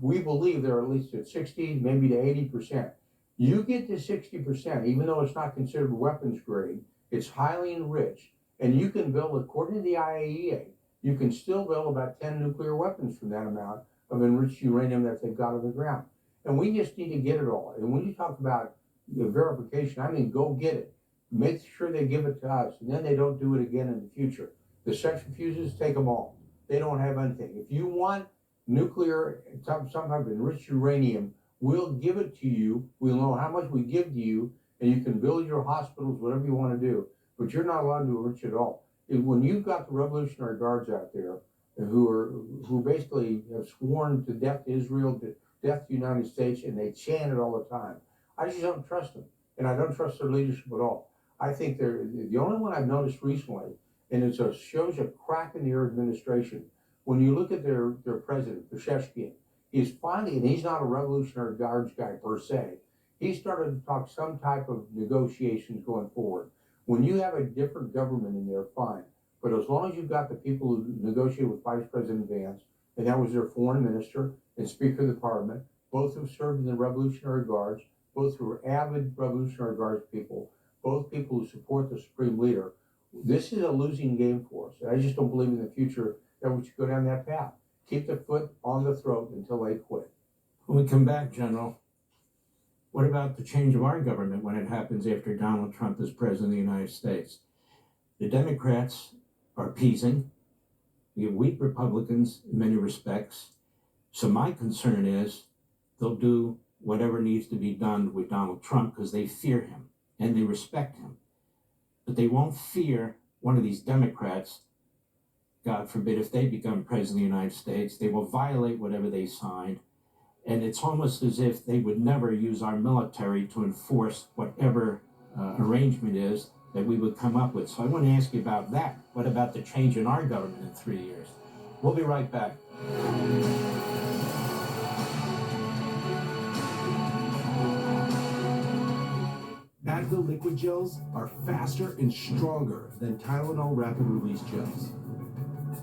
We believe they're at least at 60, maybe to 80%. You get to 60%, even though it's not considered weapons grade, it's highly enriched, and you can build, according to the IAEA, you can still build about 10 nuclear weapons from that amount of enriched uranium that they've got on the ground. And we just need to get it all. And when you talk about the verification, I mean, go get it. Make sure they give it to us, and then they don't do it again in the future. The centrifuges, take them all. They don't have anything. If you want nuclear, some type of enriched uranium, we'll give it to you. We'll know how much we give to you, and you can build your hospitals, whatever you want to do. But you're not allowed to enrich it all. When you've got the Revolutionary Guards out there who basically have sworn to death to Israel, to death to the United States, and they chant it all the time, I just don't trust them, and I don't trust their leadership at all. I think they're the only one I've noticed recently, and it shows a crack in their administration. When you look at their president, Pezeshkian, he's finally, and he's not a Revolutionary Guards guy per se, he started to talk some type of negotiations going forward. When you have a different government in there, fine. But as long as you've got the people who negotiate with Vice President Vance, and that was their foreign minister and Speaker of the Parliament, both who served in the Revolutionary Guards, both who are avid Revolutionary Guards people, both people who support the Supreme Leader. This is a losing game for us. I just don't believe in the future that we should go down that path. Keep the foot on the throat until they quit. When we come back, General, what about the change of our government when it happens after Donald Trump is president of the United States? The Democrats are appeasing. We have weak Republicans in many respects. So my concern is they'll do whatever needs to be done with Donald Trump because they fear him and they respect him. But they won't fear one of these Democrats. God forbid, if they become president of the United States, they will violate whatever they signed. And it's almost as if they would never use our military to enforce whatever arrangement is that we would come up with. So I want to ask you about that. What about the change in our government in 3 years? We'll be right back. Advil liquid gels are faster and stronger than Tylenol rapid release gels.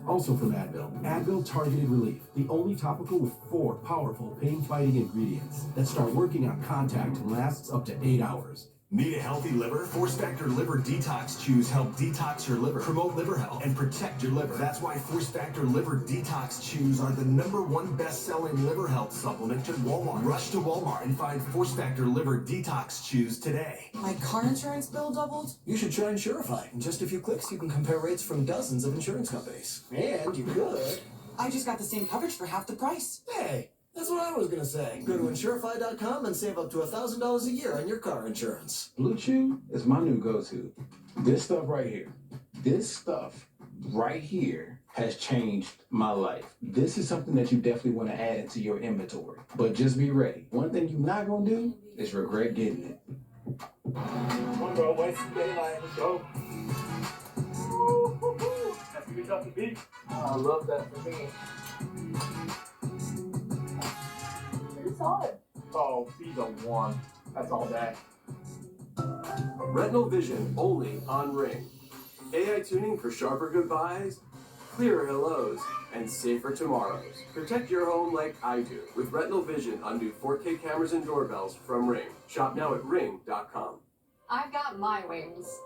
Also from Advil, Advil Targeted Relief, the only topical with 4 powerful pain-fighting ingredients that start working on contact and lasts up to 8 hours. Need a healthy liver? Force Factor Liver Detox Chews help detox your liver, promote liver health, and protect your liver. That's why Force Factor Liver Detox Chews are the #1 best-selling liver health supplement at Walmart. Rush to Walmart and find Force Factor Liver Detox Chews today. My car insurance bill doubled? You should try Insurify. In just a few clicks, you can compare rates from dozens of insurance companies. And you could... I just got the same coverage for half the price. Hey, that's what I was going to say. Go to Insurify.com and save up to $1,000 a year on your car insurance. Blue Chew is my new go-to. This stuff right here. This stuff right here has changed my life. This is something that you definitely want to add into your inventory. But just be ready. One thing you're not going to do is regret getting it. Come on, bro. Waste some daylight. Let's go. That's gonna be tough to beat. I love that for me. Pretty solid. Oh, be the one. That's all day. Retinal vision only on Ring. AI tuning for sharper goodbyes, clearer hellos, and safer tomorrows. Protect your home like I do with Retinal Vision on new 4K cameras and doorbells from Ring. Shop now at ring.com. I've got my wings.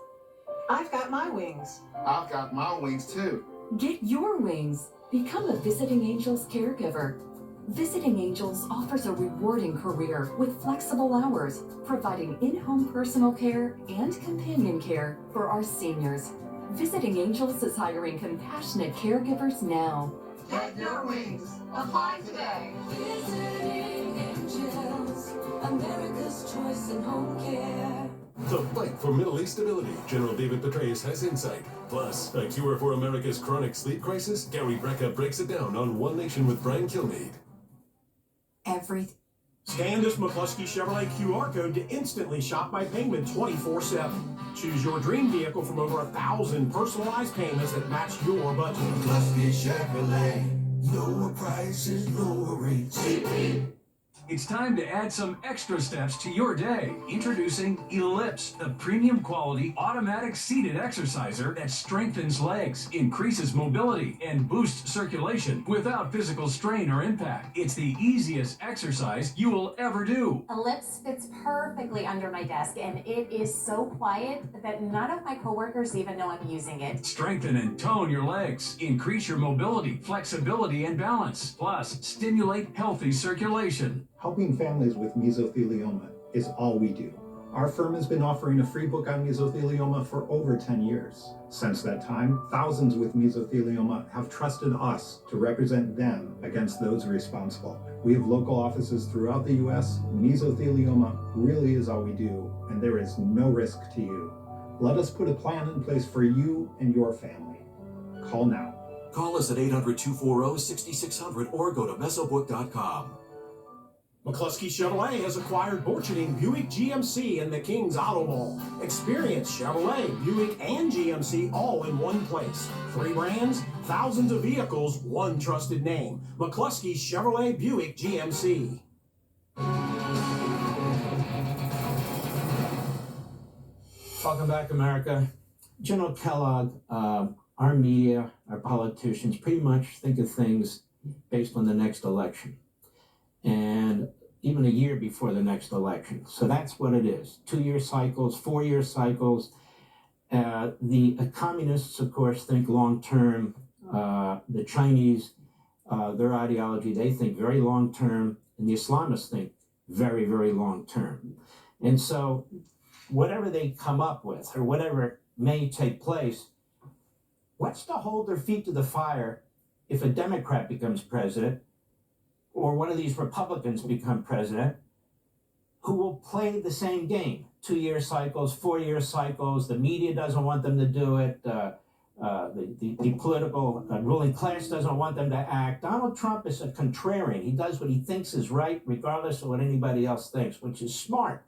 I've got my wings. I've got my wings too. Get your wings. Become a Visiting Angels caregiver. Visiting Angels offers a rewarding career with flexible hours, providing in-home personal care and companion care for our seniors. Visiting Angels is hiring compassionate caregivers now. Get your wings. Apply today. Visiting Angels, America's choice in home care. The fight for Middle East stability. General David Petraeus has insight. Plus, a cure for America's chronic sleep crisis. Gary Brecka breaks it down on One Nation with Brian Kilmeade. Scan this McCluskey Chevrolet QR code to instantly shop by payment 24/7. Choose your dream vehicle from over 1,000 personalized payments that match your budget. McCluskey Chevrolet, lower prices, lower rates. It's time to add some extra steps to your day. Introducing Ellipse, the premium quality automatic seated exerciser that strengthens legs, increases mobility, and boosts circulation without physical strain or impact. It's the easiest exercise you will ever do. Ellipse fits perfectly under my desk, and it is so quiet that none of my coworkers even know I'm using it. Strengthen and tone your legs, increase your mobility, flexibility, and balance, plus stimulate healthy circulation. Helping families with mesothelioma is all we do. Our firm has been offering a free book on mesothelioma for over 10 years. Since that time, thousands with mesothelioma have trusted us to represent them against those responsible. We have local offices throughout the U.S. Mesothelioma really is all we do, and there is no risk to you. Let us put a plan in place for you and your family. Call now. Call us at 800-240-6600 or go to mesobook.com. McCluskey Chevrolet has acquired Borcherding Buick GMC in the King's Auto Mall. Experience Chevrolet, Buick, and GMC all in one place. 3 brands, thousands of vehicles, one trusted name. McCluskey Chevrolet Buick GMC. Welcome back, America. General Kellogg, our media, our politicians pretty much think of things based on the next election. And even a year before the next election. So that's what it is. 2-year cycles, 4-year cycles. The communists, of course, think long-term. The Chinese, their ideology, they think very long-term. And the Islamists think very, very long-term. And so whatever they come up with or whatever may take place, what's to hold their feet to the fire if a Democrat becomes president or one of these Republicans become president who will play the same game? 2-year cycles, 4-year cycles. The media doesn't want them to do it. The political ruling class doesn't want them to act. Donald Trump is a contrarian. He does what he thinks is right, regardless of what anybody else thinks, which is smart.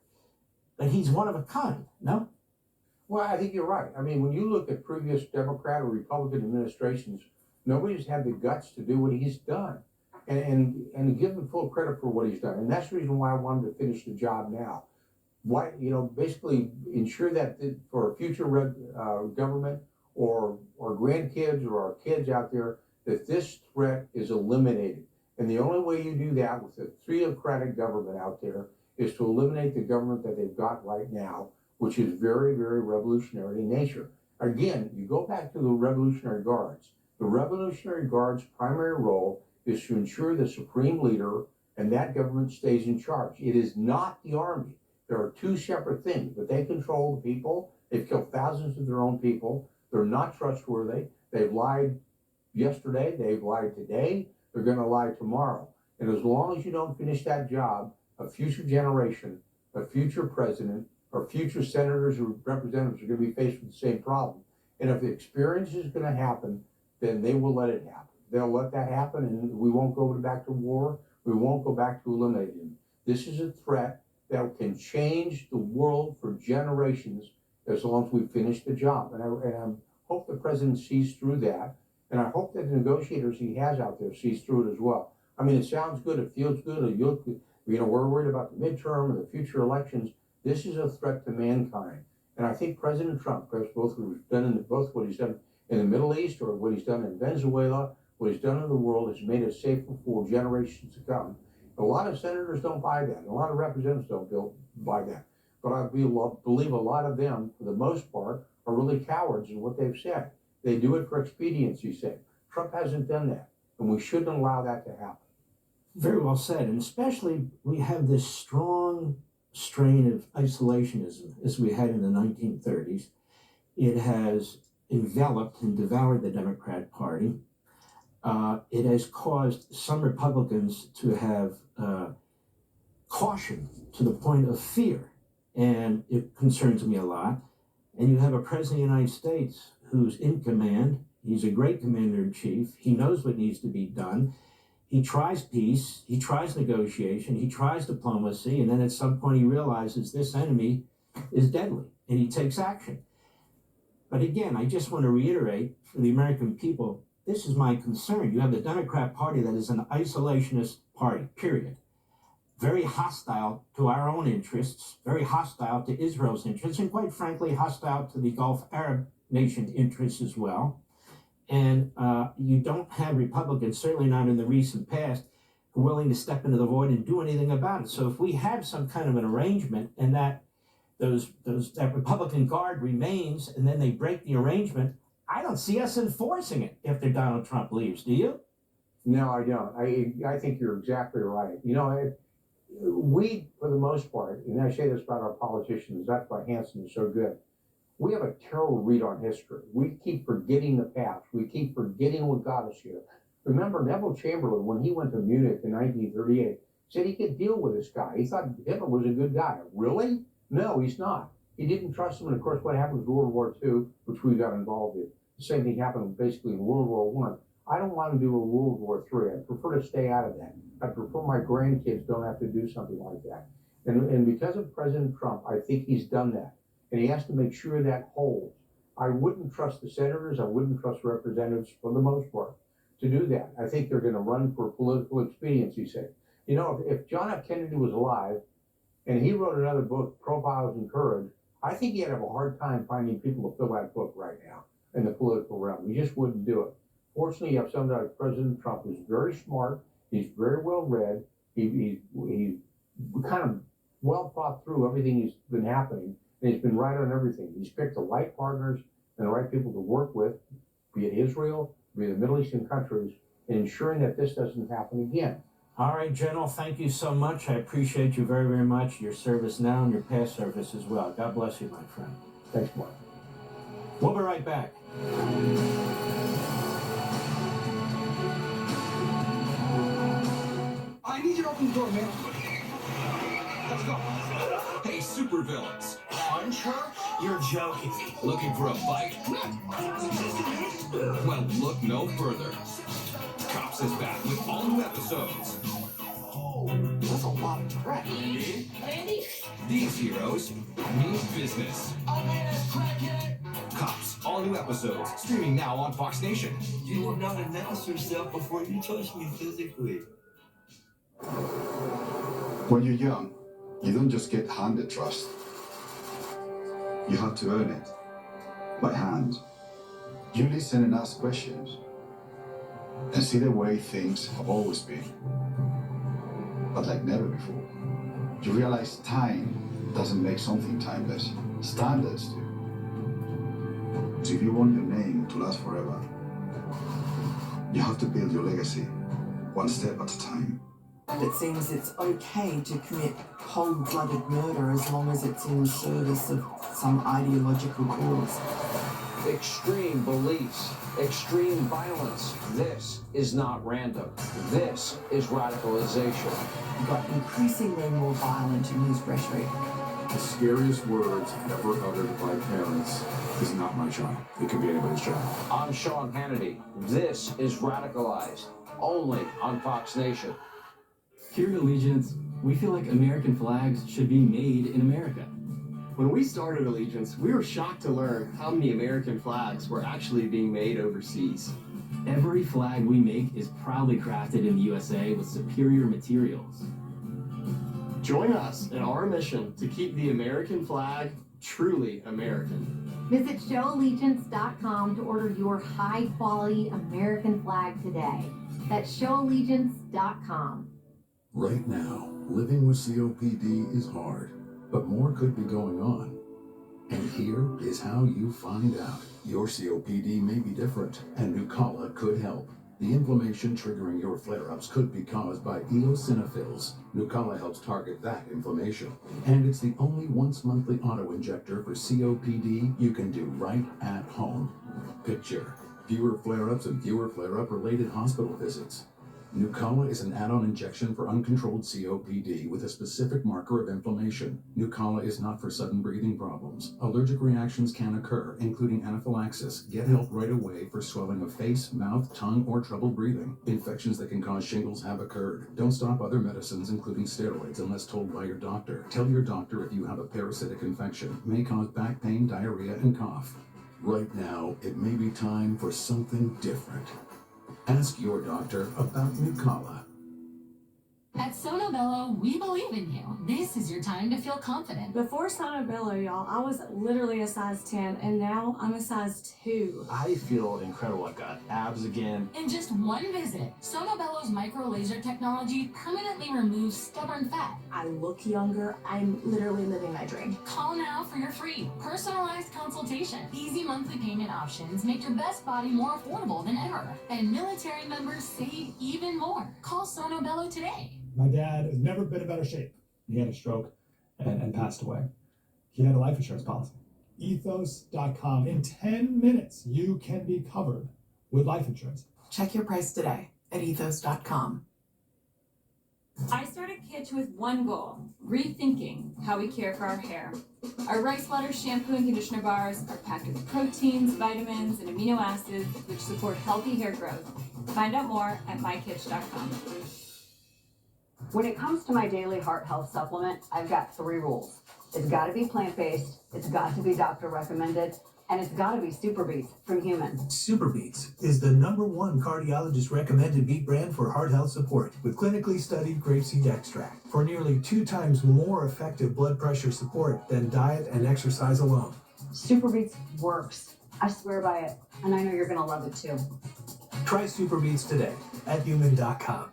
But he's one of a kind, no? Well, I think you're right. I mean, when you look at previous Democrat or Republican administrations, nobody's had the guts to do what he's done and give him full credit for what he's done. And that's the reason why I wanted to finish the job now. Why, basically ensure that for future government or grandkids or our kids out there, that this threat is eliminated. And the only way you do that with a theocratic government out there is to eliminate the government that they've got right now, which is very, very revolutionary in nature. Again, you go back to the Revolutionary Guards. The Revolutionary Guards' primary role is to ensure the supreme leader and that government stays in charge. It is not the army. There are two separate things, but they control the people. They've killed thousands of their own people. They're not trustworthy. They've lied yesterday. They've lied today. They're going to lie tomorrow. And as long as you don't finish that job, a future generation, a future president, or future senators or representatives are going to be faced with the same problem. And if the experience is going to happen, then they will let it happen. They'll let that happen, and we won't go back to war. We won't go back to eliminating them. This is a threat that can change the world for generations as long as we finish the job. And I hope the president sees through that. And I hope that the negotiators he has out there sees through it as well. I mean, it sounds good. It feels good. We're worried about the midterm and the future elections. This is a threat to mankind. And I think President Trump, both what he's done in the Middle East or what he's done in Venezuela, what he's done in the world has made it safer for generations to come. A lot of senators don't buy that. A lot of representatives don't buy that. But I believe a lot of them, for the most part, are really cowards in what they've said. They do it for expediency's sake. Trump hasn't done that, and we shouldn't allow that to happen. Very well said. And especially we have this strong strain of isolationism as we had in the 1930s. It has enveloped and devoured the Democrat Party. It has caused some Republicans to have caution to the point of fear, and it concerns me a lot. And you have a president of the United States who's in command. He's a great commander-in-chief. He knows what needs to be done. He tries peace, he tries negotiation, he tries diplomacy, and then at some point he realizes this enemy is deadly, and he takes action. But again, I just want to reiterate for the American people, this is my concern. You have the Democrat Party that is an isolationist party, period. Very hostile to our own interests, very hostile to Israel's interests, and quite frankly, hostile to the Gulf Arab nation interests as well. And you don't have Republicans, certainly not in the recent past, who are willing to step into the void and do anything about it. So if we have some kind of an arrangement and that that Republican Guard remains and then they break the arrangement, I don't see us enforcing it after Donald Trump leaves. Do you? No, I don't. I think you're exactly right. We, for the most part, and I say this about our politicians, that's why Hanson is so good. We have a terrible read on history. We keep forgetting the past. We keep forgetting what got us here. Remember, Neville Chamberlain, when he went to Munich in 1938, said he could deal with this guy. He thought Hitler was a good guy. Really? No, he's not. He didn't trust him. And of course, what happened with World War II, which we got involved in, the same thing happened basically in World War I. I don't want to do a World War III. I prefer to stay out of that. I prefer my grandkids don't have to do something like that. And because of President Trump, I think he's done that. And he has to make sure that holds. I wouldn't trust the senators. I wouldn't trust representatives for the most part to do that. I think they're going to run for political expediency's sake. If John F. Kennedy was alive and he wrote another book, Profiles in Courage, I think he'd have a hard time finding people to fill that book right now in the political realm. He just wouldn't do it. Fortunately, you have somebody like President Trump who's very smart. He's very well read. He's kind of well thought through everything that's been happening, and he's been right on everything. He's picked the right partners and the right people to work with, be it Israel, be it the Middle Eastern countries, in ensuring that this doesn't happen again. All right, General, thank you so much. I appreciate you very, very much, your service now and your past service as well. God bless you, my friend. Thanks, Mark. We'll be right back. I need you to open the door, man. Let's go. Hey, supervillains. Punch her? You're joking. Looking for a fight? Well, look no further. Cops is back with all new episodes. Oh, that's a lot of crap. Randy? These heroes mean business. Cops, all new episodes, streaming now on Fox Nation. You will not announce yourself before you touch me physically. When you're young, you don't just get handed trust. You have to earn it by hand. You listen and ask questions and see the way things have always been, but like never before. You realize time doesn't make something timeless. Standards do. So if you want your name to last forever, you have to build your legacy one step at a time. It seems it's okay to commit cold-blooded murder as long as it's in service of some ideological cause. Extreme beliefs, extreme violence. This is not random. This is radicalization. You've got increasingly more violent and used rhetoric. The scariest words ever uttered by parents is not my child. It could be anybody's child. I'm Sean Hannity. This is Radicalized, only on Fox Nation. Here at Allegiance, we feel like American flags should be made in America. When we started Allegiance, we were shocked to learn how many American flags were actually being made overseas. Every flag we make is proudly crafted in the USA with superior materials. Join us in our mission to keep the American flag truly American. Visit showallegiance.com to order your high-quality American flag today. That's showallegiance.com. Right now, living with COPD is hard, but more could be going on. And here is how you find out. Your COPD may be different, and Nucala could help. The inflammation triggering your flare-ups could be caused by eosinophils. Nucala helps target that inflammation. And it's the only once-monthly auto-injector for COPD you can do right at home. Picture fewer flare-ups and fewer flare-up related hospital visits. Nucala is an add-on injection for uncontrolled COPD with a specific marker of inflammation. Nucala is not for sudden breathing problems. Allergic reactions can occur, including anaphylaxis. Get help right away for swelling of face, mouth, tongue, or trouble breathing. Infections that can cause shingles have occurred. Don't stop other medicines, including steroids, unless told by your doctor. Tell your doctor if you have a parasitic infection. It may cause back pain, diarrhea, and cough. Right now, it may be time for something different. Ask your doctor about Nucala. At Sonobello, we believe in you. This is your time to feel confident. Before Sonobello, y'all, I was literally a size 10, and now I'm a size 2. I feel incredible. I've got abs again. In just one visit, Sonobello's micro laser technology permanently removes stubborn fat. I look younger. I'm literally living my dream. Call now for your free, personalized consultation. Easy monthly payment options make your best body more affordable than ever. And military members save even more. Call Sonobello today. My dad has never been in better shape. He had a stroke and passed away. He had a life insurance policy. Ethos.com. In 10 minutes, you can be covered with life insurance. Check your price today at ethos.com. I started Kitsch with one goal, rethinking how we care for our hair. Our rice water shampoo and conditioner bars are packed with proteins, vitamins, and amino acids which support healthy hair growth. Find out more at mykitsch.com. When it comes to my daily heart health supplement, I've got 3 rules. It's got to be plant-based, it's got to be doctor recommended, and it's got to be Super Beets from Human. Super Beets is the #1 cardiologist recommended beet brand for heart health support with clinically studied grapeseed extract for nearly 2 times more effective blood pressure support than diet and exercise alone. Super Beets works. I swear by it, and I know you're going to love it too. Try Super Beets today at human.com.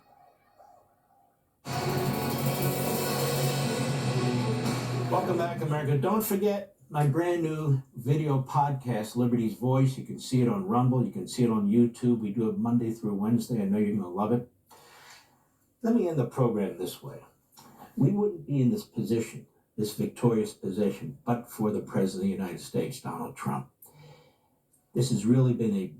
Welcome back, America. Don't forget my brand new video podcast, Liberty's Voice. You can see it on Rumble. You can see it on YouTube. We do it Monday through Wednesday. I know you're going to love it. Let me end the program this way. We wouldn't be in this position, this victorious position, but for the President of the United States, Donald Trump. This has really been a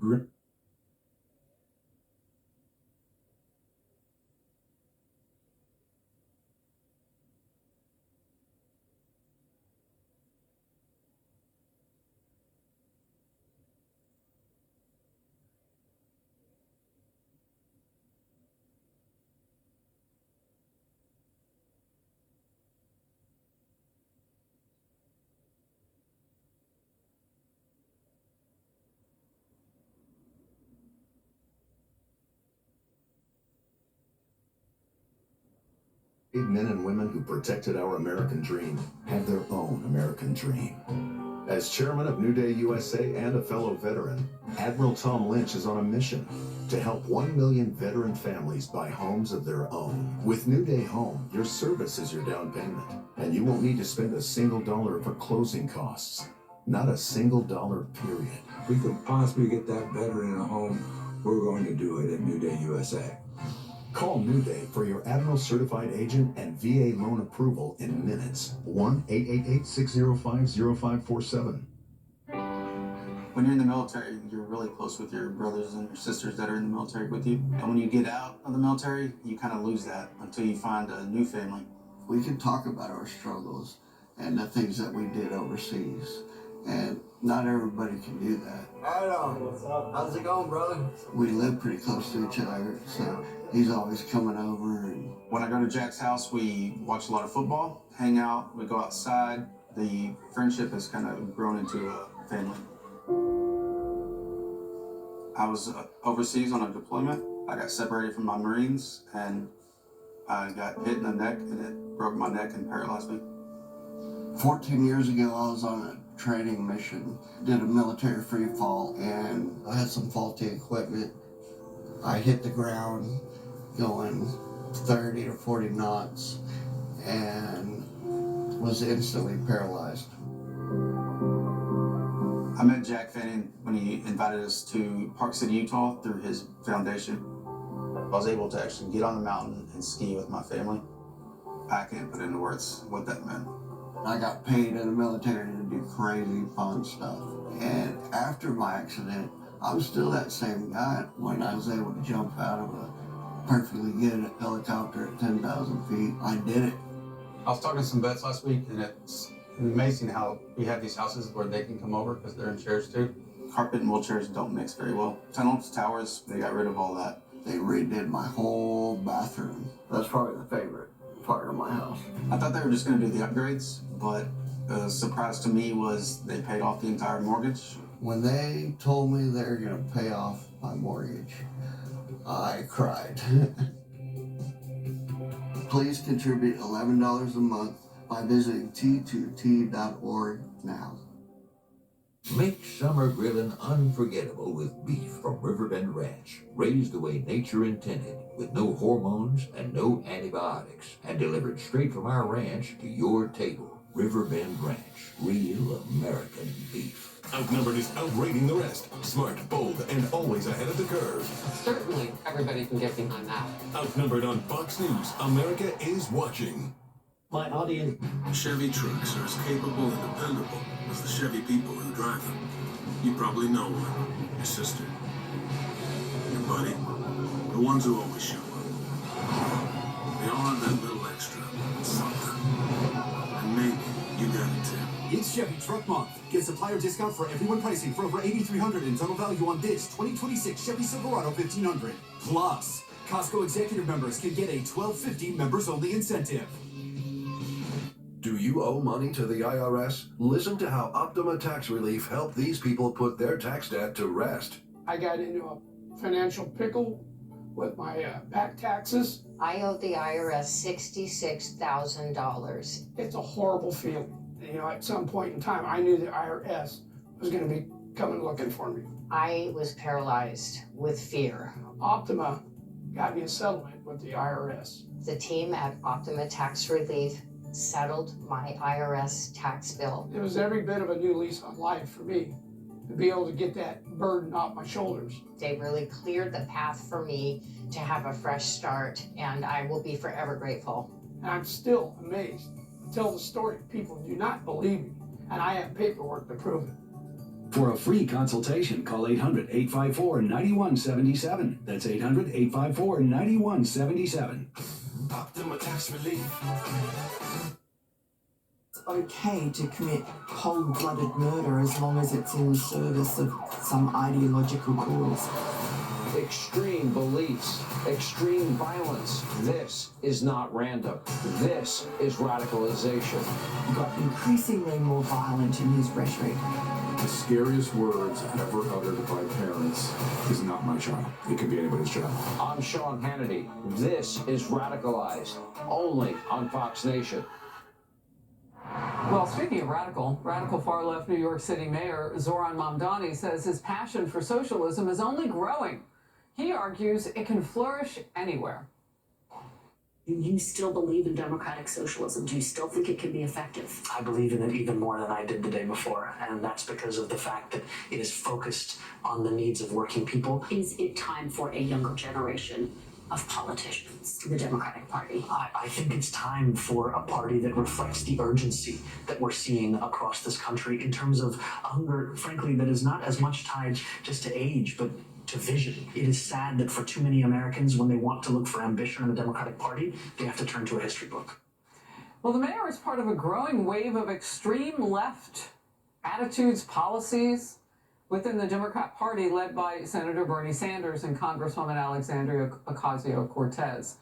Men and women who protected our American dream have their own American dream. As chairman of New Day USA and a fellow veteran, Admiral Tom Lynch is on a mission to help 1 million veteran families buy homes of their own. With New Day Home, your service is your down payment, and you won't need to spend a single dollar for closing costs. Not a single dollar, period. If we could possibly get that veteran in a home, we're going to do it at New Day USA. Call New Day for your Admiral certified agent and VA loan approval in minutes. 1-888-605-0547. When you're in the military, you're really close with your brothers and your sisters that are in the military with you. And when you get out of the military, you kind of lose that until you find a new family. We can talk about our struggles and the things that we did overseas. And not everybody can do that. Right on. What's up? How's it going, brother? We live pretty close to each other, so he's always coming over. And when I go to Jack's house, we watch a lot of football, hang out, we go outside. The friendship has kind of grown into a family. I was overseas on a deployment. I got separated from my Marines, and I got hit in the neck, and it broke my neck and paralyzed me. 14 years ago, I was on a training mission, did a military free fall, and I had some faulty equipment. I hit the ground going 30 to 40 knots and was instantly paralyzed. I met Jack Fanning when he invited us to Park City, Utah through his foundation. I was able to actually get on the mountain and ski with my family. I can't put into words what that meant. I got paid in the military to do crazy fun stuff. And after my accident, I'm still that same guy. When I was able to jump out of a perfectly good helicopter at 10,000 feet, I did it. I was talking to some vets last week, and it's amazing how we have these houses where they can come over because they're in chairs too. Carpet and wheelchairs don't mix very well. Tunnels, towers, they got rid of all that. They redid my whole bathroom. That's probably the favorite part of my house. I thought they were just going to do the upgrades, but the surprise to me was they paid off the entire mortgage. When they told me they were going to pay off my mortgage, I cried. Please contribute $11 a month by visiting t2t.org now. Make summer grilling unforgettable with beef from Riverbend Ranch, raised the way nature intended, with no hormones and no antibiotics, and delivered straight from our ranch to your table. Riverbend Ranch, real American beef. Outnumbered is outrating the rest. Smart, bold, and always ahead of the curve. Certainly, everybody can get behind that. Outnumbered on Fox News, America is watching. My audience. Chevy trucks are as capable and dependable as the Chevy people who drive them. You probably know one. Your sister. Your buddy. The ones who always show up. They all have that little extra. Something. And maybe you got it too. It's Chevy Truck Month. Get supplier discount for everyone pricing for over $8,300 in total value on this 2026 Chevy Silverado 1500. Plus, Costco executive members can get a $12.50 members-only incentive. Do you owe money to the IRS? Listen to how Optima Tax Relief helped these people put their tax debt to rest. I got into a financial pickle with my back taxes. I owe the IRS $66,000. It's a horrible feeling. You know, at some point in time, I knew the IRS was going to be coming looking for me. I was paralyzed with fear. Optima got me a settlement with the IRS. The team at Optima Tax Relief settled my IRS tax bill. It was every bit of a new lease on life for me to be able to get that burden off my shoulders. They really cleared the path for me to have a fresh start, and I will be forever grateful. And I'm still amazed. I tell the story, people do not believe me, and I have paperwork to prove it. For a free consultation, call 800-854-9177. That's 800-854-9177. Optima Tax Relief. It's okay to commit cold-blooded murder as long as it's in service of some ideological cause. Extreme beliefs, extreme violence. This is not random. This is radicalization. He got increasingly more violent in his rhetoric. The scariest words ever uttered by parents is not my child. It could be anybody's child. I'm Sean Hannity. This is Radicalized, only on Fox Nation. Well, speaking of radical far-left New York City Mayor Zoran Mamdani says his passion for socialism is only growing. He argues it can flourish anywhere. Do you still believe in democratic socialism? Do you still think it can be effective? I believe in it even more than I did the day before, and that's because of the fact that it is focused on the needs of working people. Is it time for a younger generation of politicians, the Democratic Party? I think it's time for a party that reflects the urgency that we're seeing across this country in terms of hunger, frankly, that is not as much tied just to age, but to vision. It is sad that for too many Americans, when they want to look for ambition in the Democratic Party, they have to turn to a history book. Well, the mayor is part of a growing wave of extreme left attitudes, policies within the Democrat Party, led by Senator Bernie Sanders and Congresswoman Alexandria Ocasio-Cortez.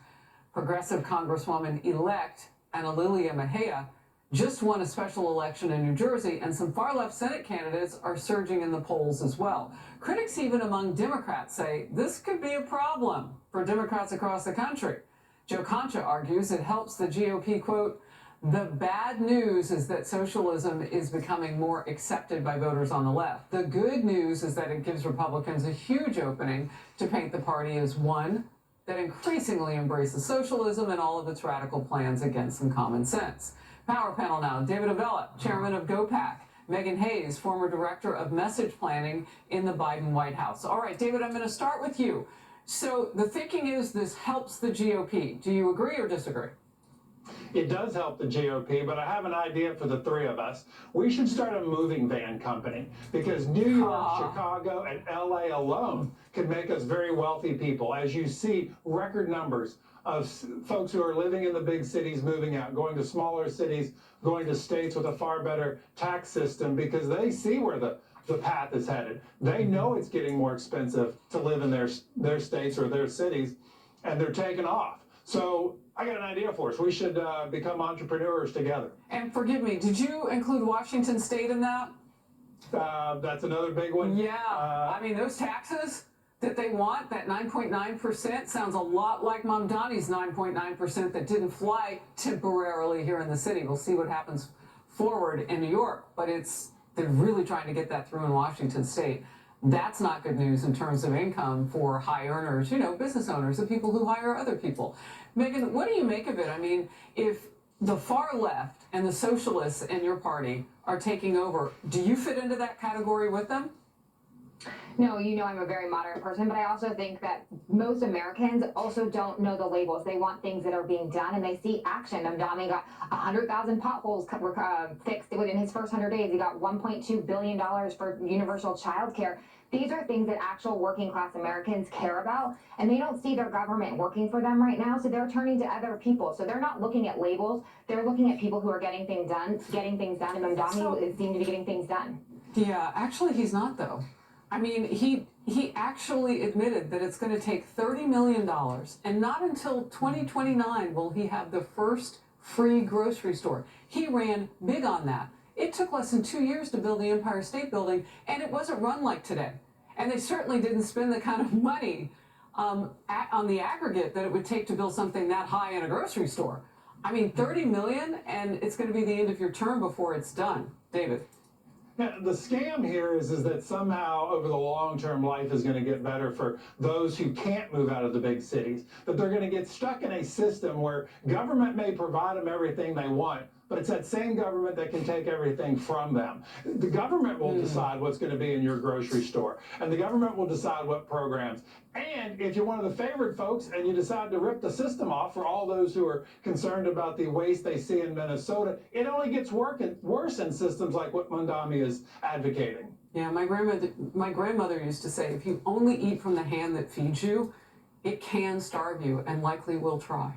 Progressive Congresswoman-elect Ana Lilia Mejia just won a special election in New Jersey, and some far-left Senate candidates are surging in the polls as well. Critics even among Democrats say this could be a problem for Democrats across the country. Joe Concha argues it helps the GOP, quote, "The bad news is that socialism is becoming more accepted by voters on the left. The good news is that it gives Republicans a huge opening to paint the party as one that increasingly embraces socialism and all of its radical plans against some common sense." Power panel now. David Avella, chairman of GOPAC. Megan Hayes, former director of message planning in the Biden White House. All right, David, I'm going to start with you. So the thinking is this helps the GOP. Do you agree or disagree? It does help the GOP, but I have an idea for the three of us. We should start a moving van company because New York, Chicago, and LA alone could make us very wealthy people. As you see, record numbers of folks who are living in the big cities moving out, going to smaller cities, going to states with a far better tax system because they see where the path is headed. They know it's getting more expensive to live in their states or their cities, and they're taking off. So I got an idea for us. We should become entrepreneurs together. And forgive me, did you include Washington State in that? That's another big one. Yeah, I mean, those taxes that they want, that 9.9%, sounds a lot like Mamdani's 9.9% that didn't fly temporarily here in the city. We'll see what happens forward in New York, but they're really trying to get that through in Washington State. That's not good news in terms of income for high earners, business owners, the people who hire other people. Megan, what do you make of it? I mean, if the far left and the socialists in your party are taking over, do you fit into that category with them? No, I'm a very moderate person, but I also think that most Americans also don't know the labels. They want things that are being done, and they see action. Mamdani got 100,000 potholes fixed within his first 100 days. He got $1.2 billion for universal child care. These are things that actual working class Americans care about, and they don't see their government working for them right now, so they're turning to other people. So they're not looking at labels. They're looking at people who are getting things done, and Mamdani seemed to be getting things done. Yeah, actually he's not, though. I mean, he actually admitted that it's going to take $30 million, and not until 2029 will he have the first free grocery store. He ran big on that. It took less than 2 years to build the Empire State Building, and it wasn't run like today. And they certainly didn't spend the kind of money on the aggregate that it would take to build something that high in a grocery store. I mean, $30 million, and it's going to be the end of your term before it's done. David? Yeah, the scam here is that somehow over the long term life is going to get better for those who can't move out of the big cities. That they're going to get stuck in a system where government may provide them everything they want, but it's that same government that can take everything from them. The government will decide what's going to be in your grocery store, and the government will decide what programs. And if you're one of the favored folks and you decide to rip the system off for all those who are concerned about the waste they see in Minnesota, it only gets worse in systems like what Mondami is advocating. Yeah, my grandmother used to say, if you only eat from the hand that feeds you, it can starve you and likely will try.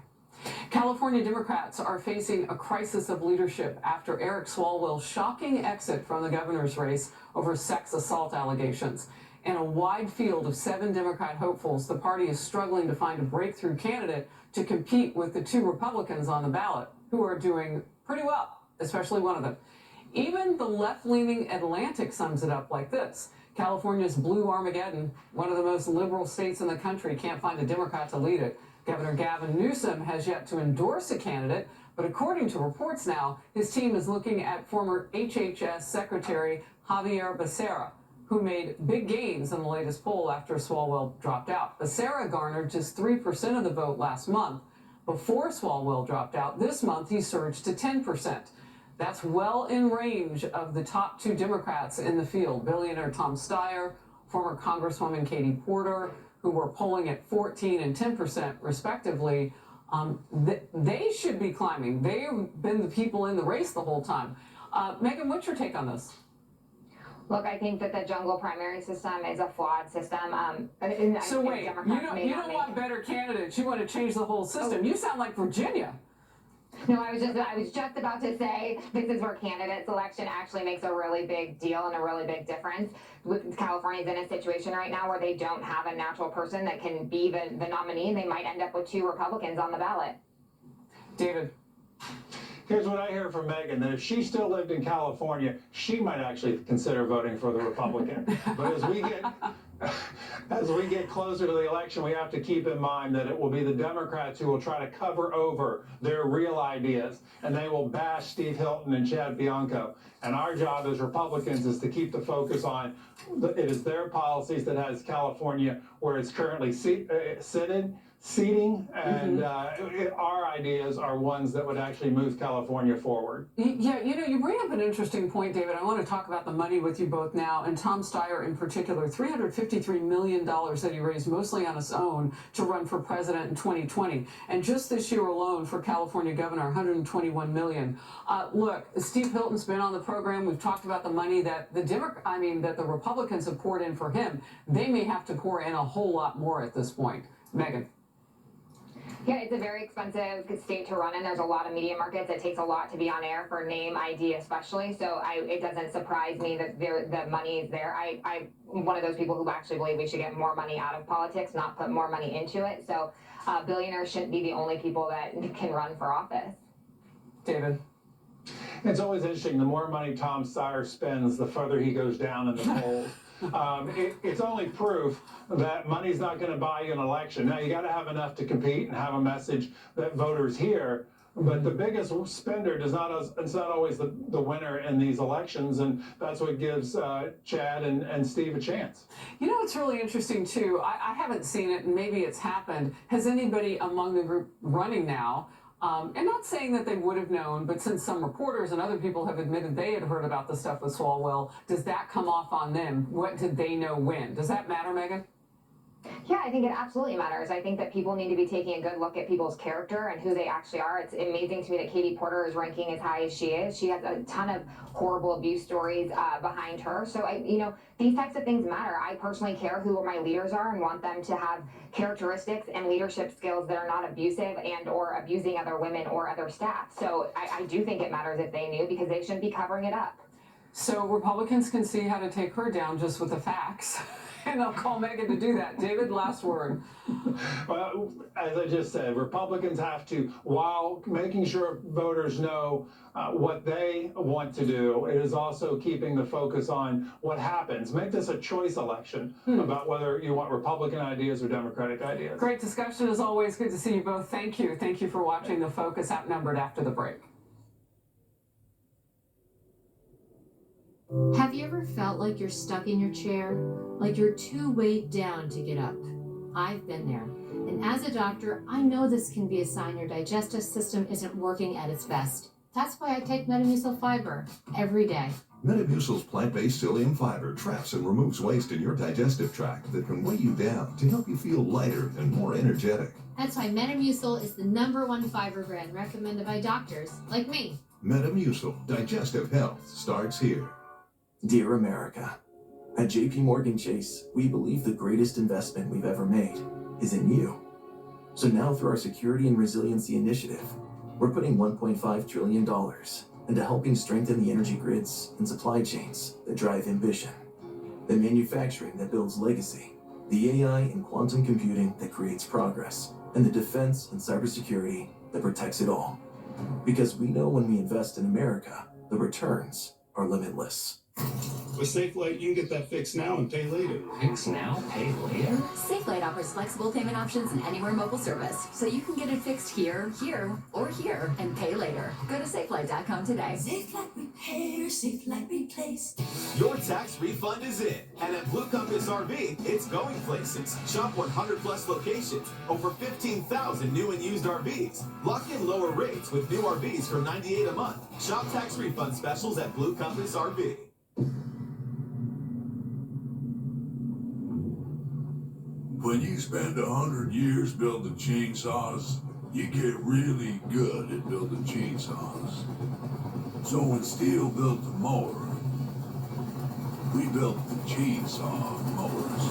California Democrats are facing a crisis of leadership after Eric Swalwell's shocking exit from the governor's race over sex assault allegations. In a wide field of 7 Democrat hopefuls, the party is struggling to find a breakthrough candidate to compete with the 2 Republicans on the ballot, who are doing pretty well, especially one of them. Even the left-leaning Atlantic sums it up like this. California's Blue Armageddon, one of the most liberal states in the country, can't find a Democrat to lead it. Governor Gavin Newsom has yet to endorse a candidate, but according to reports now, his team is looking at former HHS Secretary Javier Becerra, who made big gains in the latest poll after Swalwell dropped out. Becerra garnered just 3% of the vote last month. Before Swalwell dropped out, this month he surged to 10%. That's well in range of the top 2 Democrats in the field, billionaire Tom Steyer, former Congresswoman Katie Porter, who were polling at 14% and 10% respectively. They should be climbing. They've been the people in the race the whole time. Megan, what's your take on this? Look, I think that the jungle primary system is a flawed system. So wait, you don't want better candidates. You want to change the whole system. You sound like Virginia. No, I was just about to say this is where candidate selection actually makes a really big deal and a really big difference. California's in a situation right now where they don't have a natural person that can be the nominee, and they might end up with 2 Republicans on the ballot. David. Here's what I hear from Megan, that if she still lived in California, she might actually consider voting for the Republican. But as we get closer to the election, we have to keep in mind that it will be the Democrats who will try to cover over their real ideas, and they will bash Steve Hilton and Chad Bianco. And our job as Republicans is to keep the focus on it is their policies that has California where it's currently seating, and our ideas are ones that would actually move California forward. Yeah, you bring up an interesting point, David. I want to talk about the money with you both now, and Tom Steyer in particular, $353 million that he raised mostly on his own to run for president in 2020. And just this year alone for California governor, $121 million. Look, Steve Hilton's been on the program. We've talked about the money that that the Republicans have poured in for him. They may have to pour in a whole lot more at this point. Megan. Yeah, it's a very expensive state to run in. There's a lot of media markets. It takes a lot to be on air for name ID especially. So it doesn't surprise me that the money is there. I'm one of those people who actually believe we should get more money out of politics, not put more money into it. So billionaires shouldn't be the only people that can run for office. David. It's always interesting. The more money Tom Steyer spends, the further he goes down in the polls. It's only proof that money's not going to buy you an election. Now, you got to have enough to compete and have a message that voters hear. But the biggest spender it's not always the winner in these elections, and that's what gives Chad and Steve a chance. You know, it's really interesting, too. I haven't seen it, and maybe it's happened. Has anybody among the group running now, and not saying that they would have known, but since some reporters and other people have admitted they had heard about the stuff with Swalwell, does that come off on them? What did they know when? Does that matter, Megan? Yeah, I think it absolutely matters. I think that people need to be taking a good look at people's character and who they actually are. It's amazing to me that Katie Porter is ranking as high as she is. She has a ton of horrible abuse stories behind her. So, these types of things matter. I personally care who my leaders are and want them to have characteristics and leadership skills that are not abusive and or abusing other women or other staff. So I do think it matters if they knew, because they shouldn't be covering it up. So Republicans can see how to take her down just with the facts. And I'll call Megan to do that. David, last word. Well, as I just said, Republicans have to, while making sure voters know what they want to do, it is also keeping the focus on what happens. Make this a choice election about whether you want Republican ideas or Democratic ideas. Great discussion as always. Good to see you both. Thank you. Thank you for watching The Focus. Outnumbered after the break. Have you ever felt like you're stuck in your chair? Like you're too weighed down to get up? I've been there. And as a doctor, I know this can be a sign your digestive system isn't working at its best. That's why I take Metamucil Fiber every day. Metamucil's plant-based psyllium fiber traps and removes waste in your digestive tract that can weigh you down to help you feel lighter and more energetic. That's why Metamucil is the #1 fiber brand recommended by doctors like me. Metamucil, digestive health starts here. Dear America, at JP Morgan Chase, we believe the greatest investment we've ever made is in you. So now through our Security and Resiliency Initiative, we're putting $1.5 trillion into helping strengthen the energy grids and supply chains that drive ambition, the manufacturing that builds legacy, the AI and quantum computing that creates progress, and the defense and cybersecurity that protects it all. Because we know when we invest in America, the returns are limitless. With SafeLight, you can get that fixed now and pay later. Fix now, pay later? SafeLight offers flexible payment options and anywhere mobile service, so you can get it fixed here, or here, and pay later. Go to SafeLight.com today. SafeLight Repair, SafeLight Replace. Your tax refund is in, and at Blue Compass RV, it's going places. Shop 100 plus locations, over 15,000 new and used RVs. Lock in lower rates with new RVs from $98 a month. Shop tax refund specials at Blue Compass RV. When you spend 100 years building chainsaws, you get really good at building chainsaws. So when steel built the mower, we built the chainsaw mowers.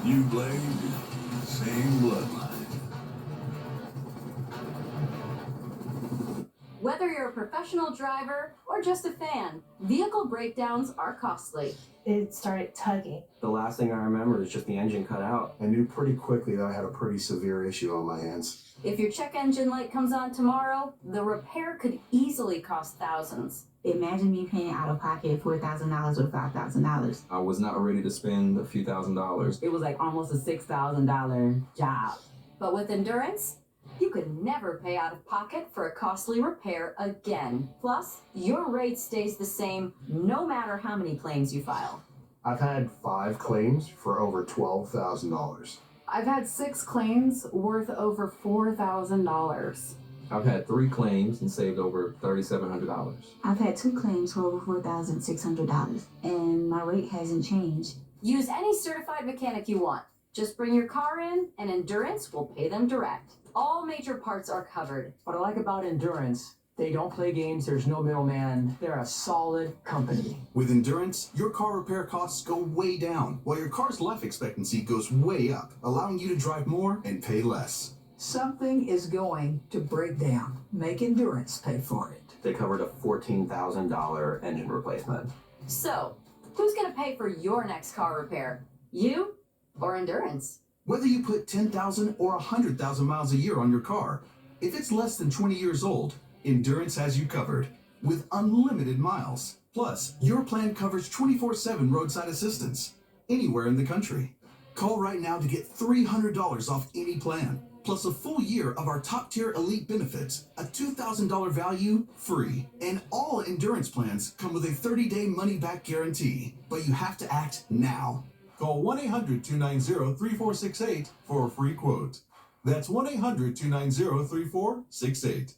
New blade, same bloodline. Whether you're a professional driver or just a fan, vehicle breakdowns are costly. It started tugging. The last thing I remember is just the engine cut out. I knew pretty quickly that I had a pretty severe issue on my hands. If your check engine light comes on tomorrow, the repair could easily cost thousands. Imagine me paying out of pocket $4,000 or $5,000. I was not ready to spend a few $1,000s. It was like almost a $6,000 job. But with Endurance, you could never pay out of pocket for a costly repair again. Plus, your rate stays the same no matter how many claims you file. I've had 5 claims for over $12,000. I've had 6 claims worth over $4,000. I've had 3 claims and saved over $3,700. I've had 2 claims for over $4,600, and my rate hasn't changed. Use any certified mechanic you want. Just bring your car in, and Endurance will pay them direct. All major parts are covered. What I like about Endurance, they don't play games, there's no middleman. They're a solid company. With Endurance, your car repair costs go way down, while your car's life expectancy goes way up, allowing you to drive more and pay less. Something is going to break down. Make Endurance pay for it. They covered a $14,000 engine replacement. So, who's going to pay for your next car repair? You or Endurance? Whether you put 10,000 or 100,000 miles a year on your car, if it's less than 20 years old, Endurance has you covered with unlimited miles. Plus, your plan covers 24/7 roadside assistance anywhere in the country. Call right now to get $300 off any plan, plus a full year of our top-tier elite benefits, a $2,000 value free. And all Endurance plans come with a 30-day money-back guarantee, but you have to act now. Call 1-800-290-3468 for a free quote. That's 1-800-290-3468.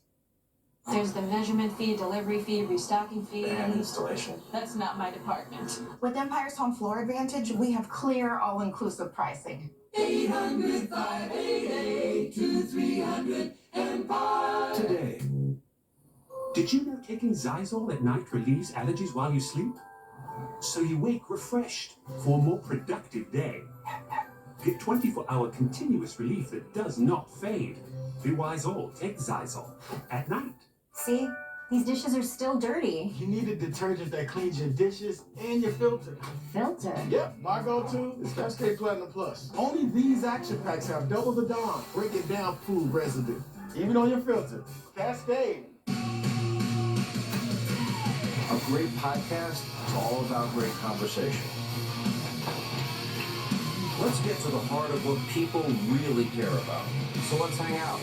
There's the measurement fee, delivery fee, restocking fee, And installation. That's not my department. With Empire's Home Floor Advantage, we have clear, all-inclusive pricing. 800-588-2300 Today. Did you know taking Zysol at night relieves allergies while you sleep? So you wake refreshed for a more productive day. Get 24-hour continuous relief that does not fade. Be wise all, take Zysol at night. See? These dishes are still dirty. You need a detergent that cleans your dishes and your filter. Filter? Yep, my go-to is Cascade Platinum Plus. Only these action packs have double the Dawn, breaking down food residue. Even on your filter. Cascade. A great podcast is all about great conversation. Let's get to the heart of what people really care about. So let's hang out.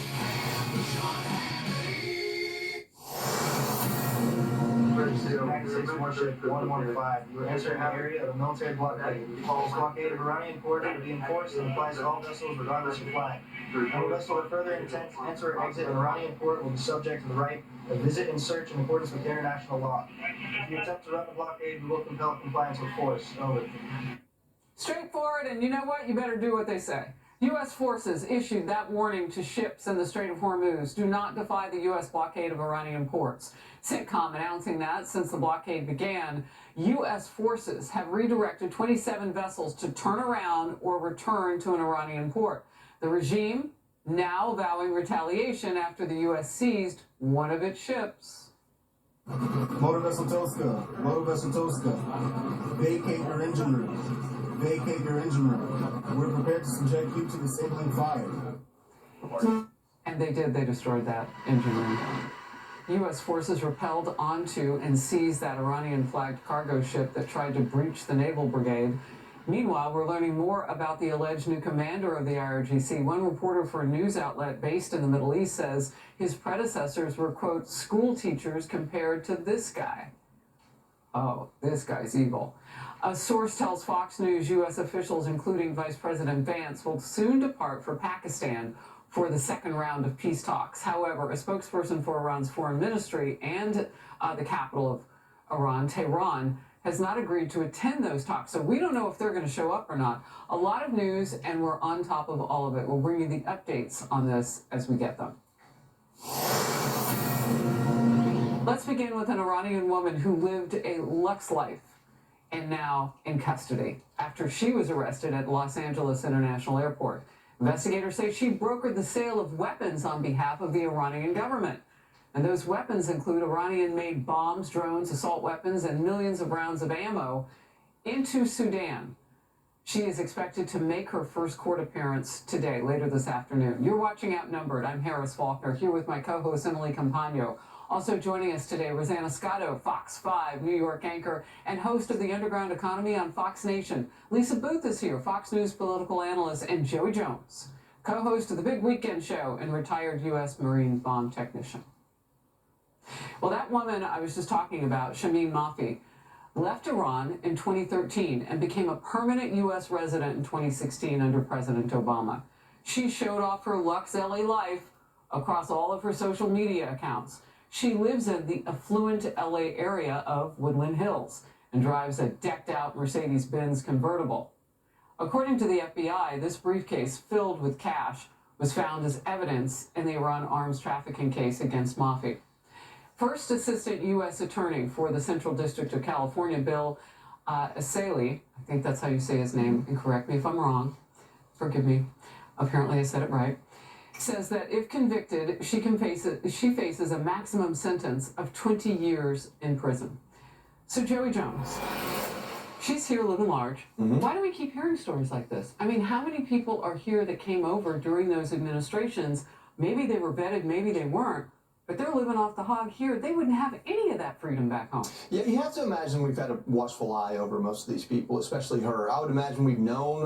96 Warship 115. You are entering the area of a military blockade. This blockade of Iranian port will be enforced and applies to all vessels regardless of flag. Any vessel with further intent to enter or exit an Iranian port will be subject to the right of visit and search in accordance with international law. If you attempt to run the blockade, we will compel compliance with force. Over. Straightforward, and you know what? You better do what they say. U.S. forces issued that warning to ships in the Strait of Hormuz: do not defy the U.S. blockade of Iranian ports. CENTCOM announcing that since the blockade began, U.S. forces have redirected 27 vessels to turn around or return to an Iranian port. The regime now vowing retaliation after the U.S. seized one of its ships. Motor Vessel Tosca, vacate your engine room. Vacate your engine room. We're prepared to subject you to disabling fire. And they did. They destroyed that engine room. U.S. forces repelled onto and seized that Iranian-flagged cargo ship that tried to breach the naval brigade. Meanwhile, we're learning more about the alleged new commander of the IRGC. One reporter for a news outlet based in the Middle East says his predecessors were, quote, school teachers compared to this guy. Oh, this guy's evil. A source tells Fox News U.S. officials, including Vice President Vance, will soon depart for Pakistan for the second round of peace talks. However, a spokesperson for Iran's foreign ministry and the capital of Iran, Tehran, has not agreed to attend those talks. So we don't know if they're going to show up or not. A lot of news, and we're on top of all of it. We'll bring you the updates on this as we get them. Let's begin with an Iranian woman who lived a luxe life and now in custody after she was arrested at Los Angeles International Airport. Investigators say she brokered the sale of weapons on behalf of the Iranian government. And those weapons include Iranian-made bombs, drones, assault weapons, and millions of rounds of ammo into Sudan. She is expected to make her first court appearance today, later this afternoon. You're watching Outnumbered. I'm Harris Faulkner, here with my co-host Emily Campagno. Also joining us today, Rosanna Scotto, Fox 5 New York anchor and host of The Underground Economy on Fox Nation. Lisa Booth is here, Fox News political analyst, and Joey Jones, co-host of The Big Weekend Show and retired U.S. Marine bomb technician. Well, that woman I was just talking about, Shameen Mafi, left Iran in 2013 and became a permanent U.S. resident in 2016 under President Obama. She showed off her luxe LA life across all of her social media accounts. She lives in the affluent LA area of Woodland Hills and drives a decked-out Mercedes-Benz convertible. According to the FBI, this briefcase filled with cash was found as evidence in the Iran arms trafficking case against Mafi. First Assistant U.S. Attorney for the Central District of California, Bill Asali, I think that's how you say his name, and correct me if I'm wrong, forgive me, apparently I said it right, says that if convicted, she faces a maximum sentence of 20 years in prison. So Joey Jones, she's here living large. Why do we keep hearing stories like this? I mean, how many people are here that came over during those administrations? Maybe they were vetted, maybe they weren't, but they're living off the hog here. They wouldn't have any of that freedom back home. Yeah, you have to imagine we've had a watchful eye over most of these people, especially her. I would imagine we've known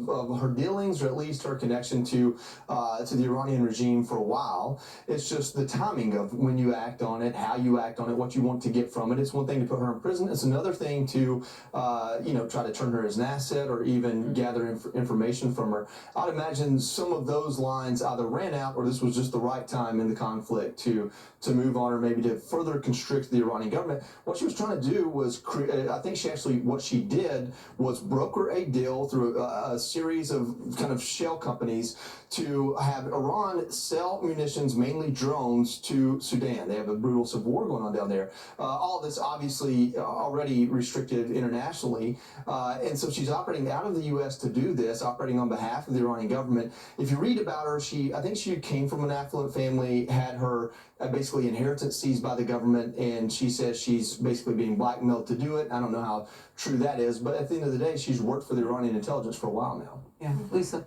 of her dealings, or at least her connection to the Iranian regime for a while. It's just the timing of when you act on it, how you act on it, what you want to get from it. It's one thing to put her in prison. It's another thing to, try to turn her as an asset or even gather information from her. I'd imagine some of those lines either ran out or this was just the right time in the conflict to move on, or maybe to further constrict the Iranian government. What she was trying to do was what she did was broker a deal through a series of kind of shell companies to have Iran sell munitions, mainly drones, to Sudan. They have a brutal civil war going on down there. All of this obviously already restricted internationally, and so she's operating out of the U.S. to do this, operating on behalf of the Iranian government. If you read about her, I think she came from an affluent family, had her basically inheritance seized by the government, and she says she's basically being blackmailed to do it. I don't know how true that is, but at the end of the day, she's worked for the Iranian intelligence for a while now. Yeah, Lisa.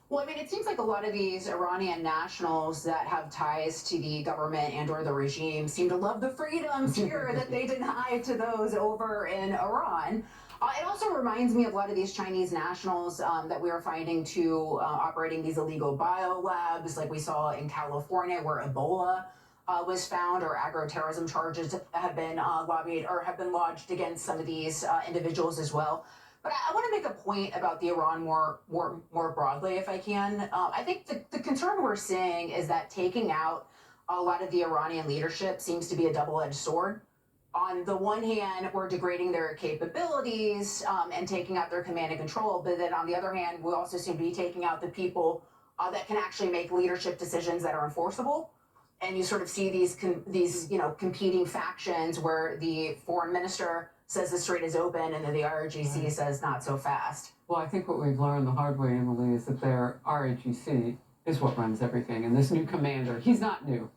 Well, I mean, it seems like a lot of these Iranian nationals that have ties to the government and or the regime seem to love the freedoms here that they deny to those over in Iran. It also reminds me of a lot of these Chinese nationals that we are finding operating these illegal biolabs, like we saw in California where Ebola was found, or agro-terrorism charges have been lobbied or have been lodged against some of these individuals as well. But I want to make a point about the Iran more broadly, if I can. I think the concern we're seeing is that taking out a lot of the Iranian leadership seems to be a double-edged sword. On the one hand, we're degrading their capabilities and taking out their command and control, but then on the other hand, we also seem to be taking out the people that can actually make leadership decisions that are enforceable. And you sort of see these competing factions where the foreign minister says the strait is open and then the ROGC says not so fast. Well, I think what we've learned the hard way, Emily, is that their ROGC is what runs everything. And this new commander, he's not new,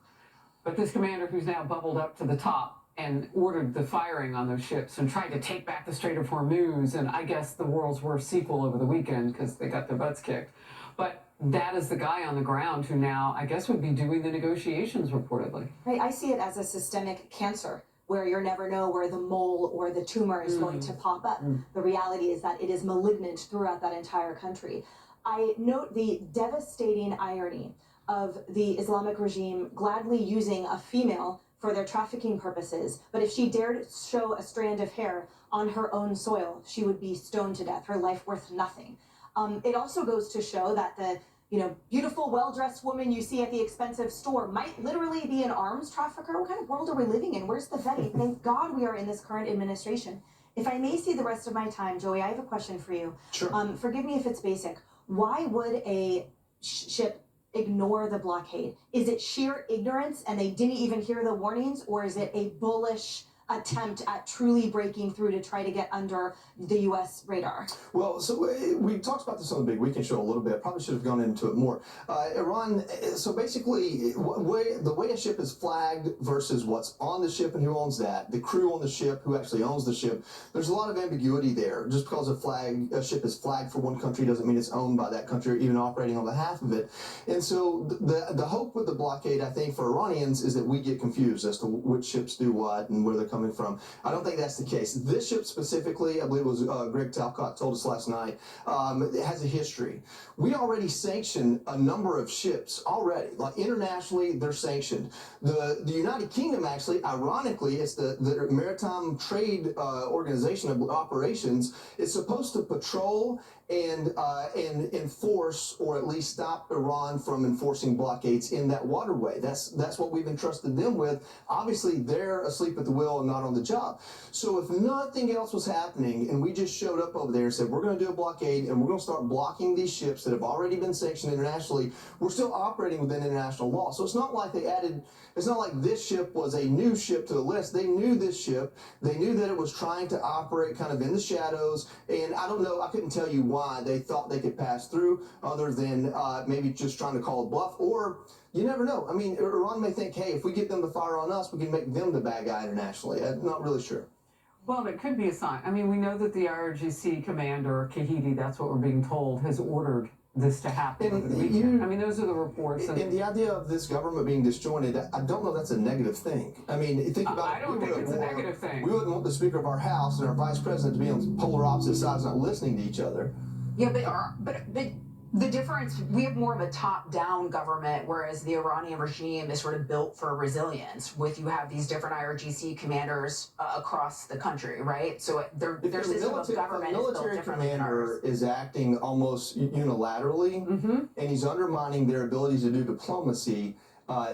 but this commander who's now bubbled up to the top and ordered the firing on those ships and tried to take back the Strait of Hormuz, and I guess the world's worst sequel over the weekend because they got their butts kicked. But that is the guy on the ground who now, I guess, would be doing the negotiations, reportedly. Right, I see it as a systemic cancer, where you never know where the mole or the tumor is going to pop up. The reality is that it is malignant throughout that entire country. I note the devastating irony of the Islamic regime gladly using a female for their trafficking purposes, but if she dared show a strand of hair on her own soil, she would be stoned to death, her life worth nothing. It also goes to show that the beautiful, well-dressed woman you see at the expensive store might literally be an arms trafficker. What kind of world are we living in? Where's the vetting? Thank God we are in this current administration. If I may see the rest of my time, Joey, I have a question for you. Sure. Forgive me if it's basic. Why would a ship ignore the blockade? Is it sheer ignorance and they didn't even hear the warnings, or is it a bullish attempt at truly breaking through to try to get under the U.S. radar? Well, so we talked about this on the Big Weekend show a little bit. Probably should have gone into it more. Iran, so basically, the way a ship is flagged versus what's on the ship and who owns that, the crew on the ship, who actually owns the ship, there's a lot of ambiguity there. Just because a ship is flagged for one country doesn't mean it's owned by that country or even operating on behalf of it. And so the hope with the blockade, I think, for Iranians is that we get confused as to which ships do what and where they're coming from. I don't think that's the case. This ship specifically, I believe it was Greg Talcott told us last night, it has a history. We already sanctioned a number of ships already. Like internationally, they're sanctioned. The United Kingdom, actually, ironically, it's the Maritime Trade Organization of Operations. It's supposed to patrol and enforce, or at least stop Iran from enforcing blockades in that waterway. That's what we've entrusted them with. Obviously, they're asleep at the wheel and not on the job. So if nothing else was happening and we just showed up over there and said, we're going to do a blockade and we're going to start blocking these ships that have already been sanctioned internationally, we're still operating within international law. So it's not like it's not like this ship was a new ship to the list. They knew this ship. They knew that it was trying to operate kind of in the shadows. And I don't know, I couldn't tell you why they thought they could pass through, other than maybe just trying to call a bluff, or you never know. I mean, Iran may think, hey, if we get them to fire on us, we can make them the bad guy internationally. I'm not really sure. Well, it could be a sign. I mean, we know that the ROGC commander, Kahidi, that's what we're being told, has ordered this to happen over the weekend. I mean, those are the reports. And the idea of this government being disjointed, I don't know that's a negative thing. I mean, think about it. I don't think it's a negative thing. We wouldn't want the Speaker of our House and our Vice President to be on polar opposite sides, not listening to each other. Yeah, but the difference, we have more of a top-down government, whereas the Iranian regime is sort of built for resilience. You have these different IRGC commanders across the country, right? So their system of government is built differently. The military commander is acting almost unilaterally, and he's undermining their ability to do diplomacy.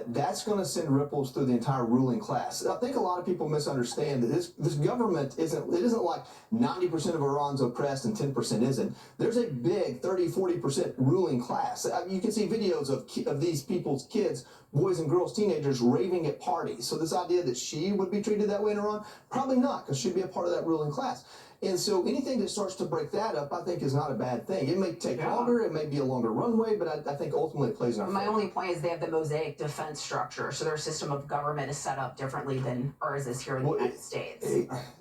That's going to send ripples through the entire ruling class. I think a lot of people misunderstand that this government isn't like 90% of Iran's oppressed and 10% isn't. There's a big 30-40% ruling class. You can see videos of these people's kids, boys and girls, teenagers, raving at parties. So this idea that she would be treated that way in Iran, probably not, because she'd be a part of that ruling class. And so anything that starts to break that up, I think, is not a bad thing. It may take longer, it may be a longer runway, but I think ultimately it plays in our favor. My only point is they have the mosaic defense structure, so their system of government is set up differently than ours is here in the United States.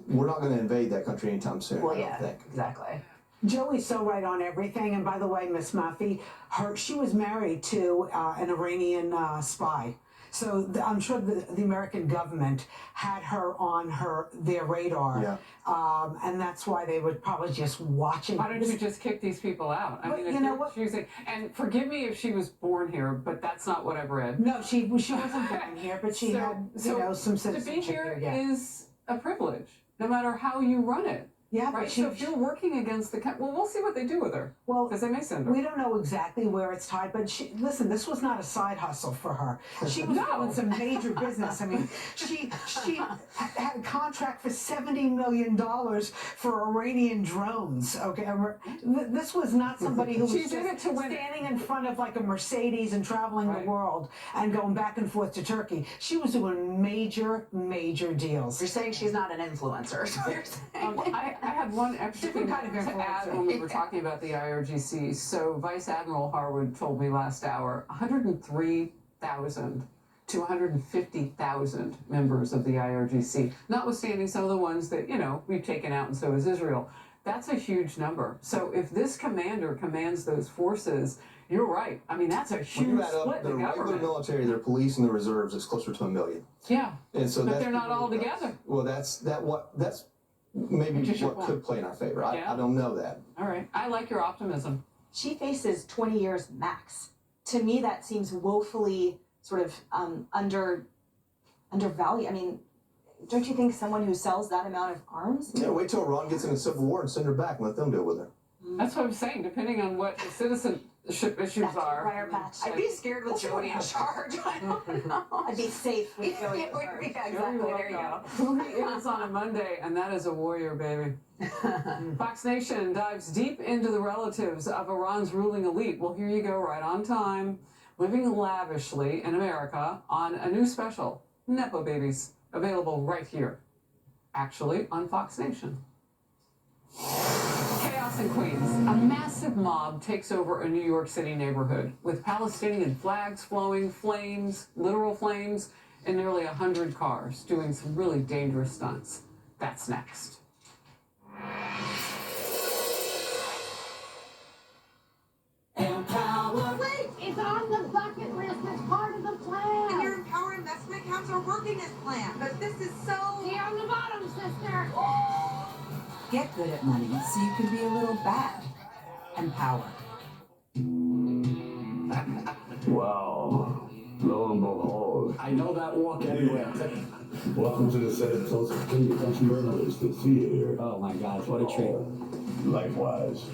We're not going to invade that country anytime soon, Well, I yeah, don't think. exactly. Joey's so right on everything. And by the way, Miss Maffey, she was married to an Iranian spy. So I'm sure the American government had her on their radar, and that's why they were probably just watching. Why don't you just kick these people out? I But mean, if you know they're what? choosing, and forgive me if she was born here, but that's not what I've read. No, she wasn't born here, but she had some citizenship to be here here. is a privilege, no matter how you run it. Yeah, right. So if you're working against the, well, we'll see what they do with her. Well, because they may send her. We don't know exactly where it's tied, but listen, this was not a side hustle for her. She was doing some major business. I mean, she had a contract for $70 million for Iranian drones. Okay, this was not somebody who was just standing in front of like a Mercedes and traveling the world and going back and forth to Turkey. She was doing major deals. You're saying she's not an influencer. So you're saying. I had one extra thing to add when we were talking about the IRGC. So Vice Admiral Harwood told me last hour, 103,000 to 150,000 members of the IRGC, notwithstanding some of the ones that, we've taken out, and so is Israel. That's a huge number. So if this commander commands those forces, you're right. I mean, that's a huge split in the government. The regular military, their police, and the reserves is closer to 1 million. Yeah, and so but they're not all together. Well, that's maybe what could play in our favor. I don't know that. All right. I like your optimism. She faces 20 years max. To me, that seems woefully sort of undervalued. I mean, don't you think someone who sells that amount of arms? Yeah, wait till Iran gets in a civil war and send her back and let them deal with her. That's what I'm saying. Depending on what the citizenship issues are. I'd be scared with Jody in charge. I don't know. I'd be safe with Jody. Yeah, exactly. There you go. Who he is on a Monday, and that is a warrior, baby. Fox Nation dives deep into the relatives of Iran's ruling elite. Well, here you go, right on time. Living lavishly in America on a new special, Nepo Babies, available right here. Actually, on Fox Nation. Chaos in Queens. A massive mob takes over a New York City neighborhood with Palestinian flags flowing, flames, literal flames, and nearly 100 cars doing some really dangerous stunts. That's next. Wait, it's on the bucket list. It's part of the plan. And your Empower investment accounts are working this plan. But this is so... See on the bottom, sister. Get good at money so you can be a little bad. Empower. Wow. Lo and behold. I know that walk anywhere. Welcome to the set of Tulsa Journalists to see you here. Oh my gosh, what a treat. Likewise.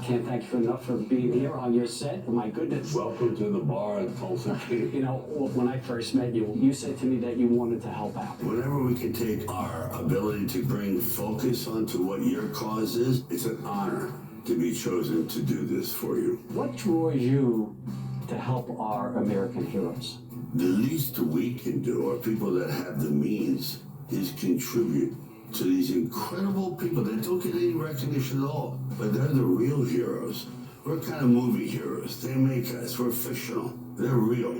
Can't thank you enough for being here on your set. My goodness. Welcome to the bar in Tulsa. When I first met you, you said to me that you wanted to help out. Whenever we can take our ability to bring focus onto what your cause is, it's an honor to be chosen to do this for you. What draws you to help our American heroes? The least we can do, or people that have the means, is contribute to these incredible people that don't get any recognition at all. But they're the real heroes. We're kind of movie heroes. They make us. We're fictional. They're real.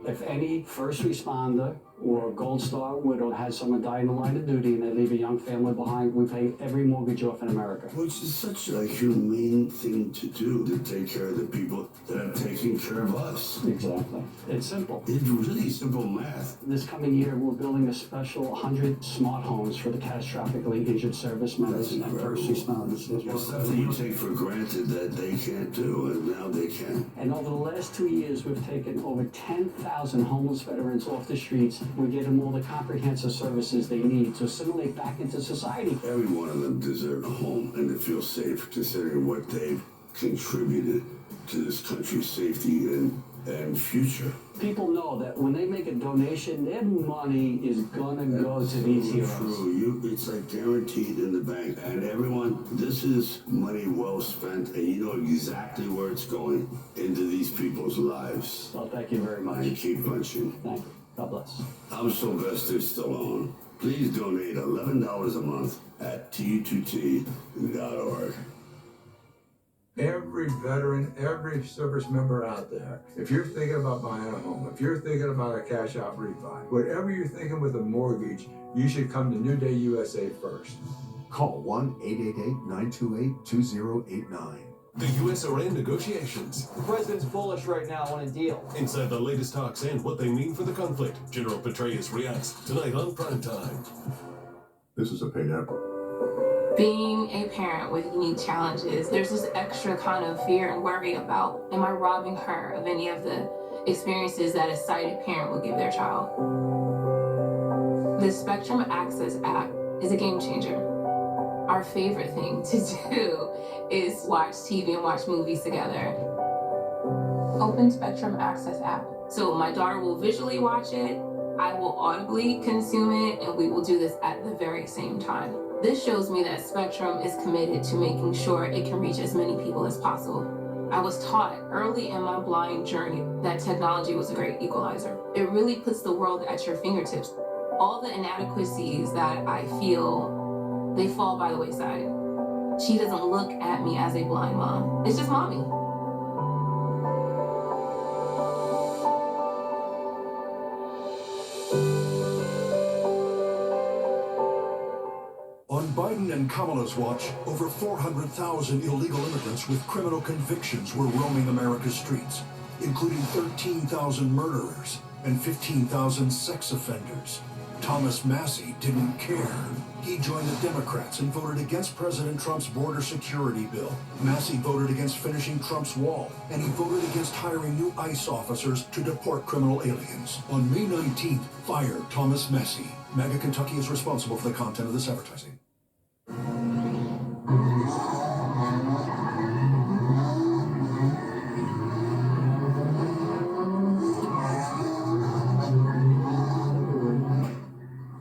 If any first responder or Gold Star widow has someone die in the line of duty and they leave a young family behind, we pay every mortgage off in America. Which is such a humane thing to do, to take care of the people that are taking care of us. Exactly. It's simple. It's really simple math. This coming year, we're building a special 100 smart homes for the catastrophically injured service members and first responders. It's stuff that you take for granted that they can't do, and now they can. And over the last 2 years, we've taken over 10,000 homeless veterans off the streets. We get them all the comprehensive services they need to assimilate back into society. Every one of them deserves a home and to feel safe, considering what they've contributed to this country's safety and future. People know that when they make a donation, their money is gonna go to these heroes. True. It's like guaranteed in the bank. And everyone, this is money well spent, and you know exactly where it's going, into these people's lives. Well, thank you very much. And keep punching. Thank you. God bless. I'm Sylvester Stallone. Please donate $11 a month at T2T.org. Every veteran, every service member out there, if you're thinking about buying a home, if you're thinking about a cash out refi, whatever you're thinking with a mortgage, you should come to New Day USA first. Call 1-888-928-2089. The U.S.-Iran negotiations. The president's bullish right now on a deal. Inside the latest talks and what they mean for the conflict. General Petraeus reacts tonight on Primetime. This is a paid effort. Being a parent with unique challenges, there's this extra kind of fear and worry about, am I robbing her of any of the experiences that a sighted parent would give their child? The Spectrum Access app is a game changer. Our favorite thing to do is watch TV and watch movies together. Open Spectrum Access app. So my daughter will visually watch it, I will audibly consume it, and we will do this at the very same time. This shows me that Spectrum is committed to making sure it can reach as many people as possible. I was taught early in my blind journey that technology was a great equalizer. It really puts the world at your fingertips. All the inadequacies that I feel, they fall by the wayside. She doesn't look at me as a blind mom. It's just mommy. On Biden and Kamala's watch, over 400,000 illegal immigrants with criminal convictions were roaming America's streets, including 13,000 murderers and 15,000 sex offenders. Thomas Massey didn't care. He joined the Democrats and voted against President Trump's border security bill. Massey voted against finishing Trump's wall, and he voted against hiring new ICE officers to deport criminal aliens. On May 19th, fire Thomas Massey. MAGA Kentucky is responsible for the content of this advertising.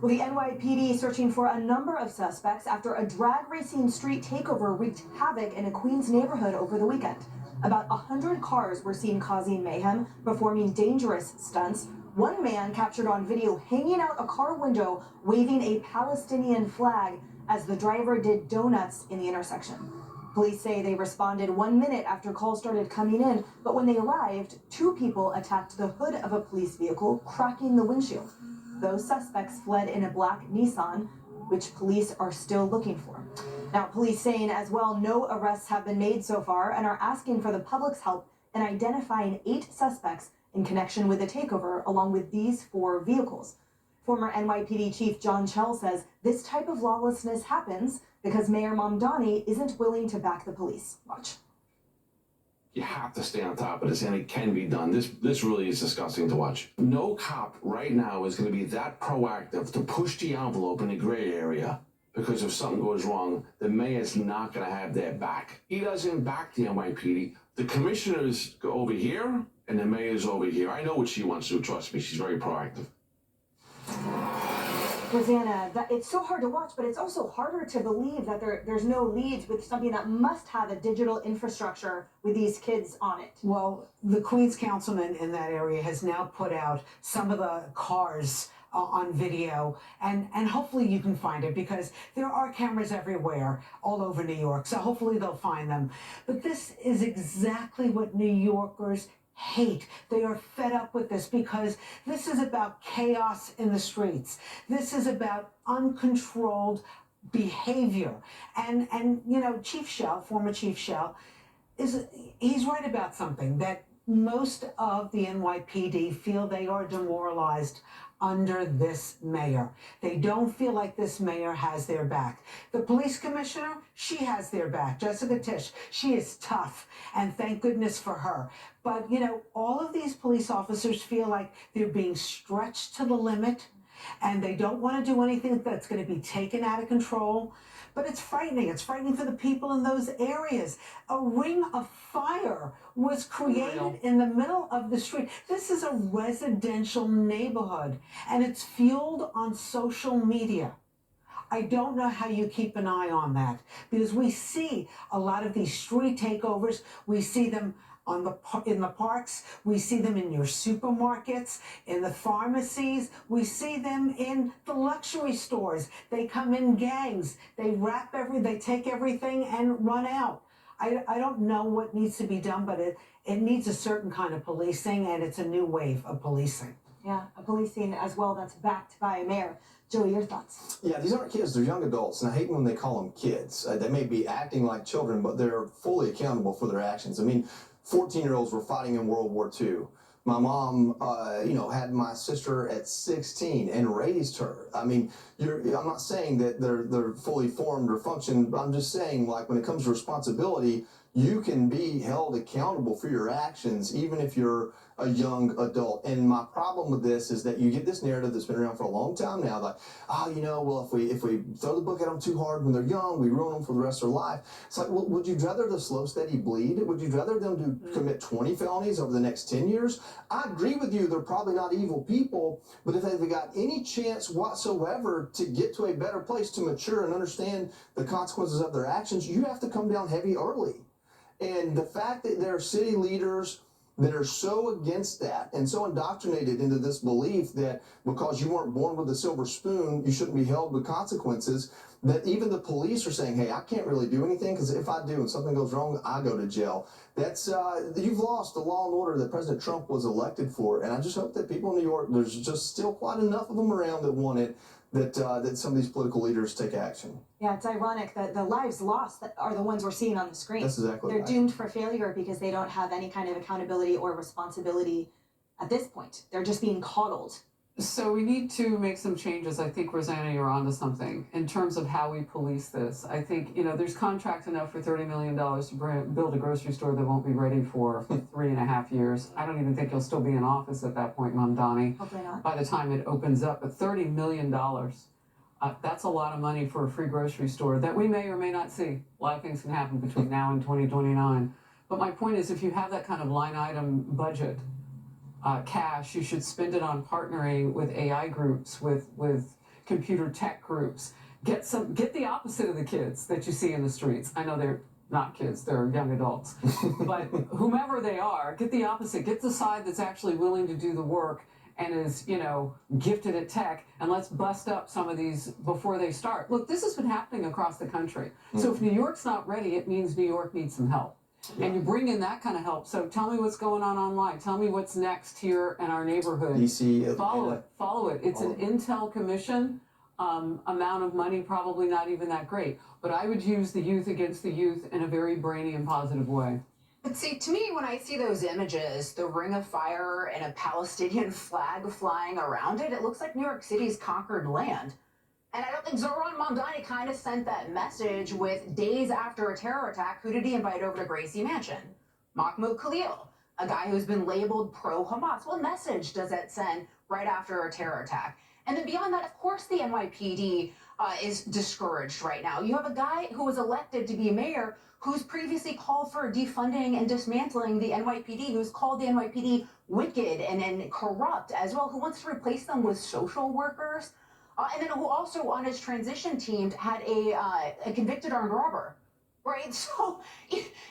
Well, the NYPD searching for a number of suspects after a drag racing street takeover wreaked havoc in a Queens neighborhood over the weekend. About 100 cars were seen causing mayhem, performing dangerous stunts. One man captured on video hanging out a car window, waving a Palestinian flag as the driver did donuts in the intersection. Police say they responded 1 minute after calls started coming in, but when they arrived, 2 people attacked the hood of a police vehicle, cracking the windshield. Those suspects fled in a black Nissan, which police are still looking for. Now, police saying as well, no arrests have been made so far and are asking for the public's help in identifying 8 suspects in connection with the takeover, along with these 4 vehicles. Former NYPD Chief John Chell says this type of lawlessness happens because Mayor Mamdani isn't willing to back the police. Watch. You have to stay on top of this, and it can be done. This really is disgusting to watch. No cop right now is going to be that proactive to push the envelope in the gray area, because if something goes wrong, the mayor's not going to have their back. He doesn't back the NYPD. The commissioners go over here, and the mayor's over here. I know what she wants to do. Trust me, she's very proactive. Rosanna, it's so hard to watch, but it's also harder to believe that there's no leads with something that must have a digital infrastructure with these kids on it. Well, the Queens councilman in that area has now put out some of the cars on video, and hopefully you can find it, because there are cameras everywhere all over New York, so hopefully they'll find them. But this is exactly what New Yorkers hate. They are fed up with this, because this is about chaos in the streets. This is about uncontrolled behavior. And you know, Chief Shell, former Chief Shell, he's right about something, that most of the NYPD feel they are demoralized under this mayor. They don't feel like this mayor has their back. The police commissioner, she has their back. Jessica Tisch, she is tough, and thank goodness for her. But, you know, all of these police officers feel like they're being stretched to the limit, and they don't want to do anything that's going to be taken out of control. But it's frightening. It's frightening for the people in those areas. A ring of fire was created in the middle of the street. This is a residential neighborhood, and it's fueled on social media. I don't know how you keep an eye on that, because we see a lot of these street takeovers. We see them in the parks, we see them in your supermarkets, in the pharmacies, we see them in the luxury stores. They come in gangs, they they take everything and run out. I don't know what needs to be done, but it needs a certain kind of policing, and it's a new wave of policing. Yeah, a police scene as well that's backed by a mayor. Joey, your thoughts? Yeah, these aren't kids, they're young adults, and I hate when they call them kids. They may be acting like children, but they're fully accountable for their actions. I mean, 14-year-olds were fighting in World War II. My mom, had my sister at 16 and raised her. I mean, I'm not saying that they're fully formed or function, but I'm just saying, like, when it comes to responsibility, you can be held accountable for your actions, even if you're a young adult. And my problem with this is that you get this narrative that's been around for a long time now, like, well, if we throw the book at them too hard when they're young, we ruin them for the rest of their life. It's like, well, would you rather the slow, steady bleed? Would you rather them commit 20 felonies over the next 10 years? I agree with you, they're probably not evil people, but if they've got any chance whatsoever to get to a better place, to mature and understand the consequences of their actions, you have to come down heavy early. And the fact that there are city leaders that are so against that and so indoctrinated into this belief that because you weren't born with a silver spoon, you shouldn't be held with consequences, that even the police are saying, hey, I can't really do anything because if I do and something goes wrong, I go to jail. That's, you've lost the law and order that President Trump was elected for. And I just hope that people in New York, there's just still quite enough of them around that want it, that some of these political leaders take action. Yeah, it's ironic that the lives lost that are the ones we're seeing on the screen. That's exactly They're right. doomed for failure because they don't have any kind of accountability or responsibility at this point. They're just being coddled. So we need to make some changes. I think, Rosanna, you're onto something in terms of how we police this. I think, there's contract enough for $30 million to build a grocery store that won't be ready for 3.5 years. I don't even think you'll still be in office at that point, Mom Donnie. Hopefully not. By the time it opens up, but $30 million, that's a lot of money for a free grocery store that we may or may not see. A lot of things can happen between now and 2029. But my point is, if you have that kind of line item budget, cash, you should spend it on partnering with AI groups, with computer tech groups. Get the opposite of the kids that you see in the streets. I know they're not kids, they're young adults. But whomever they are, get the opposite. Get the side that's actually willing to do the work and is, gifted at tech, and let's bust up some of these before they start. Look, this has been happening across the country. So if New York's not ready, it means New York needs some help. Yeah. And you bring in that kind of help. So tell me what's going on online. Tell me what's next here in our neighborhood. DC. Follow it. It's an Intel commission. Amount of money, probably not even that great. But I would use the youth against the youth in a very brainy and positive way. But see, to me, when I see those images, the ring of fire and a Palestinian flag flying around it, it looks like New York City's conquered land. And I don't think Zohran Mamdani kind of sent that message with days after a terror attack. Who did he invite over to Gracie Mansion? Mahmoud Khalil, a guy who's been labeled pro-Hamas. What message does that send right after a terror attack? And then beyond that, of course, the NYPD is discouraged right now. You have a guy who was elected to be mayor who's previously called for defunding and dismantling the NYPD, who's called the NYPD wicked and corrupt as well, who wants to replace them with social workers. And then who also on his transition team had a convicted armed robber, right? So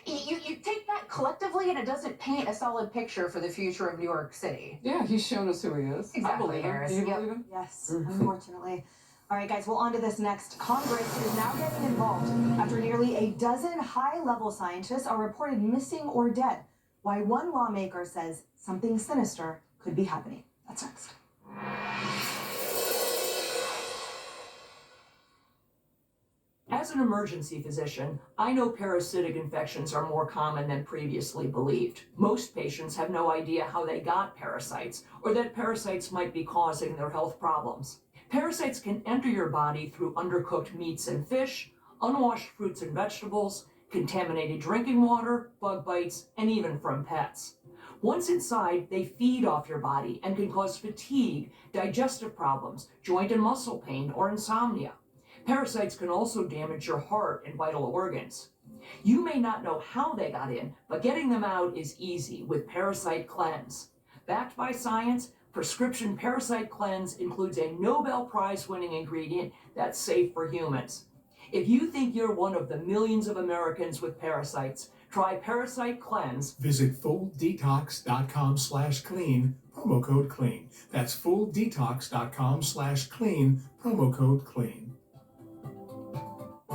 you take that collectively and it doesn't paint a solid picture for the future of New York City. Yeah, he's shown us who he is. Exactly, I believe him. Do you believe him? Yes, unfortunately. All right, guys, well, on to this next. Congress is now getting involved after nearly a dozen high-level scientists are reported missing or dead. Why one lawmaker says something sinister could be happening. That's next. As an emergency physician, I know parasitic infections are more common than previously believed. Most patients have no idea how they got parasites or that parasites might be causing their health problems. Parasites can enter your body through undercooked meats and fish, unwashed fruits and vegetables, contaminated drinking water, bug bites, and even from pets. Once inside, they feed off your body and can cause fatigue, digestive problems, joint and muscle pain, or insomnia. Parasites can also damage your heart and vital organs. You may not know how they got in, but getting them out is easy with Parasite Cleanse. Backed by science, Prescription Parasite Cleanse includes a Nobel Prize-winning ingredient that's safe for humans. If you think you're one of the millions of Americans with parasites, try Parasite Cleanse. Visit fulldetox.com/clean, promo code CLEAN. That's fulldetox.com/clean, promo code CLEAN.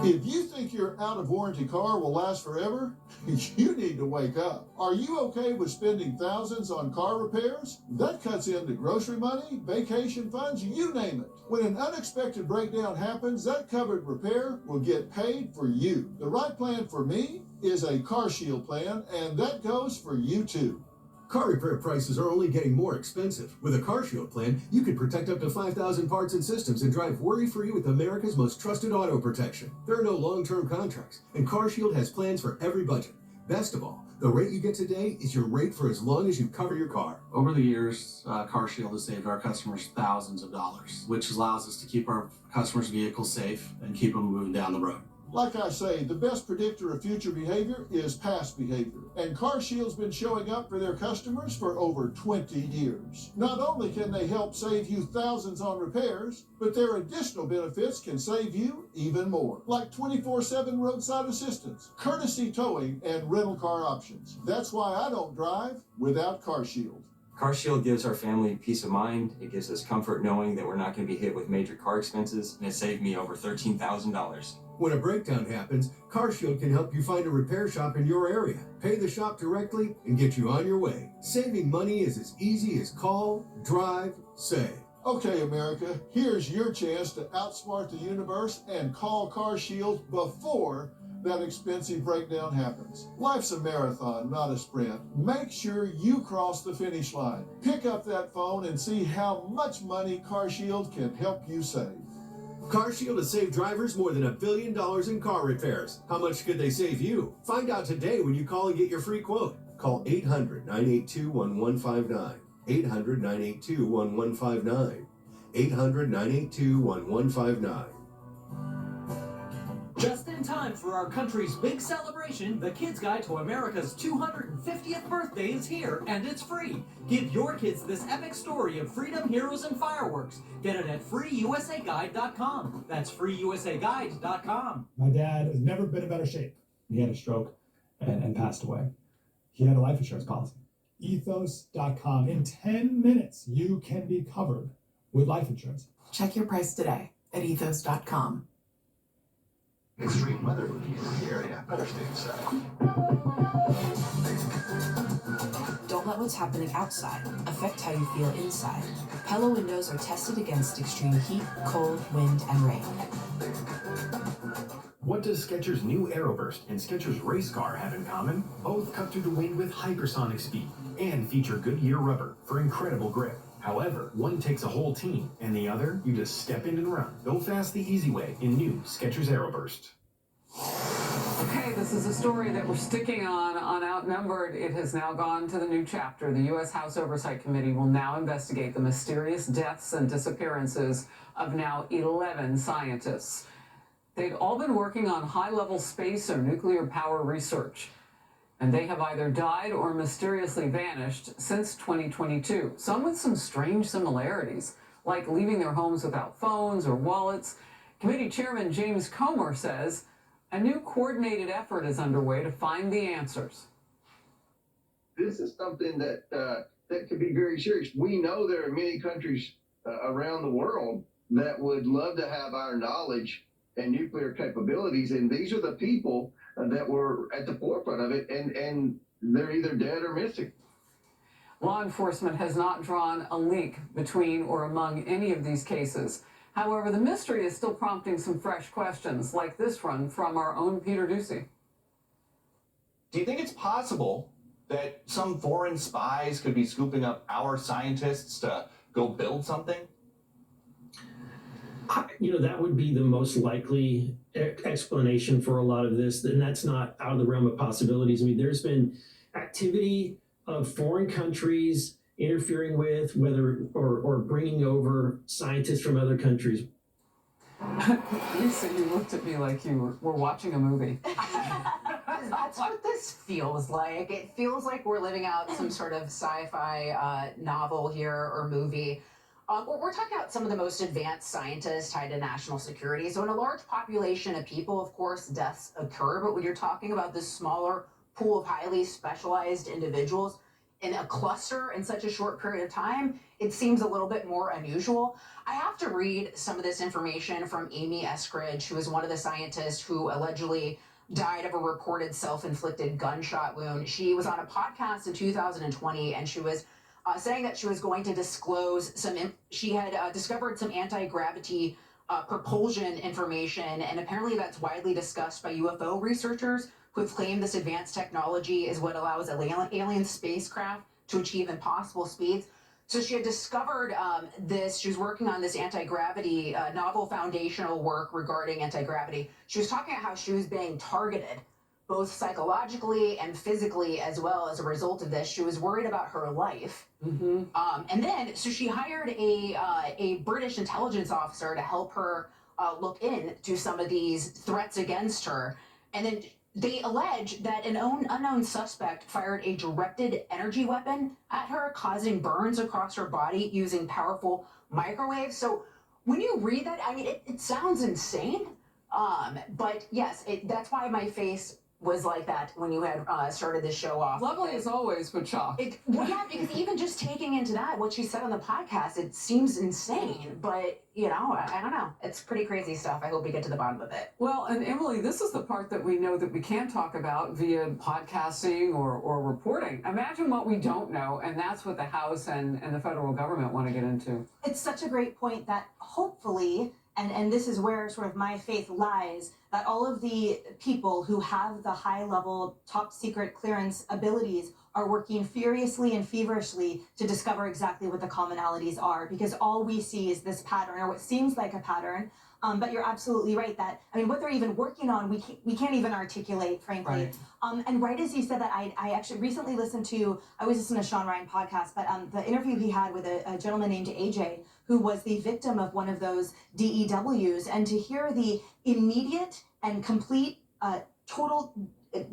If you think your out-of-warranty car will last forever, you need to wake up. Are you okay with spending thousands on car repairs? That cuts into grocery money, vacation funds, you name it. When an unexpected breakdown happens, that covered repair will get paid for you. The right plan for me is a CarShield plan, and that goes for you too. Car repair prices are only getting more expensive. With a CarShield plan, you can protect up to 5,000 parts and systems and drive worry-free with America's most trusted auto protection. There are no long-term contracts, and CarShield has plans for every budget. Best of all, the rate you get today is your rate for as long as you cover your car. Over the years, CarShield has saved our customers thousands of dollars, which allows us to keep our customers' vehicles safe and keep them moving down the road. Like I say, the best predictor of future behavior is past behavior. And CarShield's been showing up for their customers for over 20 years. Not only can they help save you thousands on repairs, but their additional benefits can save you even more. Like 24/7 roadside assistance, courtesy towing, and rental car options. That's why I don't drive without CarShield. CarShield gives our family peace of mind. It gives us comfort knowing that we're not going to be hit with major car expenses, and it saved me over $13,000. When a breakdown happens, CarShield can help you find a repair shop in your area, pay the shop directly, and get you on your way. Saving money is as easy as call, drive, save. Okay, America, here's your chance to outsmart the universe and call CarShield before that expensive breakdown happens. Life's a marathon, not a sprint. Make sure you cross the finish line. Pick up that phone and see how much money CarShield can help you save. CarShield has saved drivers more than $1 billion in car repairs. How much could they save you? Find out today when you call and get your free quote. Call 800-982-1159. 800-982-1159. 800-982-1159. Just in time for our country's big celebration, the Kids Guide to America's 250th birthday is here, and it's free. Give your kids this epic story of freedom, heroes, and fireworks. Get it at freeusaguide.com. That's freeusaguide.com. My dad has never been in better shape. He had a stroke and passed away. He had a life insurance policy. Ethos.com. In 10 minutes, you can be covered with life insurance. Check your price today at ethos.com. Extreme weather in the area. Better stay inside. Don't let what's happening outside affect how you feel inside. Pella windows are tested against extreme heat, cold, wind, and rain. What does Skechers' new Aeroburst and Skechers race car have in common? Both cut through the wind with hypersonic speed and feature Goodyear rubber for incredible grip. However, one takes a whole team, and the other, you just step in and run. Go fast the easy way in new Skechers Aeroburst. Okay, this is a story that we're sticking on Outnumbered. It has now gone to the new chapter. The U.S. House Oversight Committee will now investigate the mysterious deaths and disappearances of now 11 scientists. They've all been working on high-level space or nuclear power research, and they have either died or mysteriously vanished since 2022, some with some strange similarities, like leaving their homes without phones or wallets. Committee Chairman James Comer says a new coordinated effort is underway to find the answers. This is something that could be very serious. We know there are many countries around the world that would love to have our knowledge and nuclear capabilities, and these are the people that were at the forefront of it, and they're either dead or missing. Law enforcement has not drawn a link between or among any of these cases. However, the mystery is still prompting some fresh questions, like this one from our own Peter Ducey. Do you think it's possible that some foreign spies could be scooping up our scientists to go build something? That would be the most likely explanation for a lot of this, and that's not out of the realm of possibilities. I mean, there's been activity of foreign countries interfering with or bringing over scientists from other countries. Lisa, you looked at me like you were watching a movie. That's what this feels like. It feels like we're living out some sort of sci-fi novel here or movie. We're talking about some of the most advanced scientists tied to national security. So in a large population of people, of course, deaths occur. But when you're talking about this smaller pool of highly specialized individuals, in a cluster in such a short period of time, it seems a little bit more unusual. I have to read some of this information from Amy Eskridge, who is one of the scientists who allegedly died of a reported self-inflicted gunshot wound. She was on a podcast in 2020, and she was saying that she was going to disclose she had discovered some anti-gravity propulsion information, and apparently that's widely discussed by UFO researchers who have claimed this advanced technology is what allows alien spacecraft to achieve impossible speeds. So she had discovered this. She was working on this anti-gravity, novel foundational work regarding anti-gravity. She was talking about how she was being targeted, both psychologically and physically, as well as a result of this. She was worried about her life. And then, so she hired a British intelligence officer to help her look into some of these threats against her. And then they allege that an unknown suspect fired a directed energy weapon at her, causing burns across her body using powerful microwaves. So when you read that, I mean, it sounds insane. But yes, that's why my face was like that when you had started this show off. Lovely as always, but shocked. Well, yeah, because even just taking into that, what she said on the podcast, it seems insane. But, you know, I don't know. It's pretty crazy stuff. I hope we get to the bottom of it. Well, and Emily, this is the part that we know that we can talk about via podcasting or reporting. Imagine what we don't know, and that's what the House and the federal government want to get into. It's such a great point that hopefully, and this is where sort of my faith lies, that all of the people who have the high-level, top-secret clearance abilities are working furiously and feverishly to discover exactly what the commonalities are, because all we see is this pattern, or what seems like a pattern. But you're absolutely right that, I mean, what they're even working on, we can't even articulate, frankly. Right. And right as you said that, I actually recently listened to, I always listen to Sean Ryan podcast, but the interview he had with a gentleman named AJ, who was the victim of one of those DEWs, and to hear the immediate and complete, total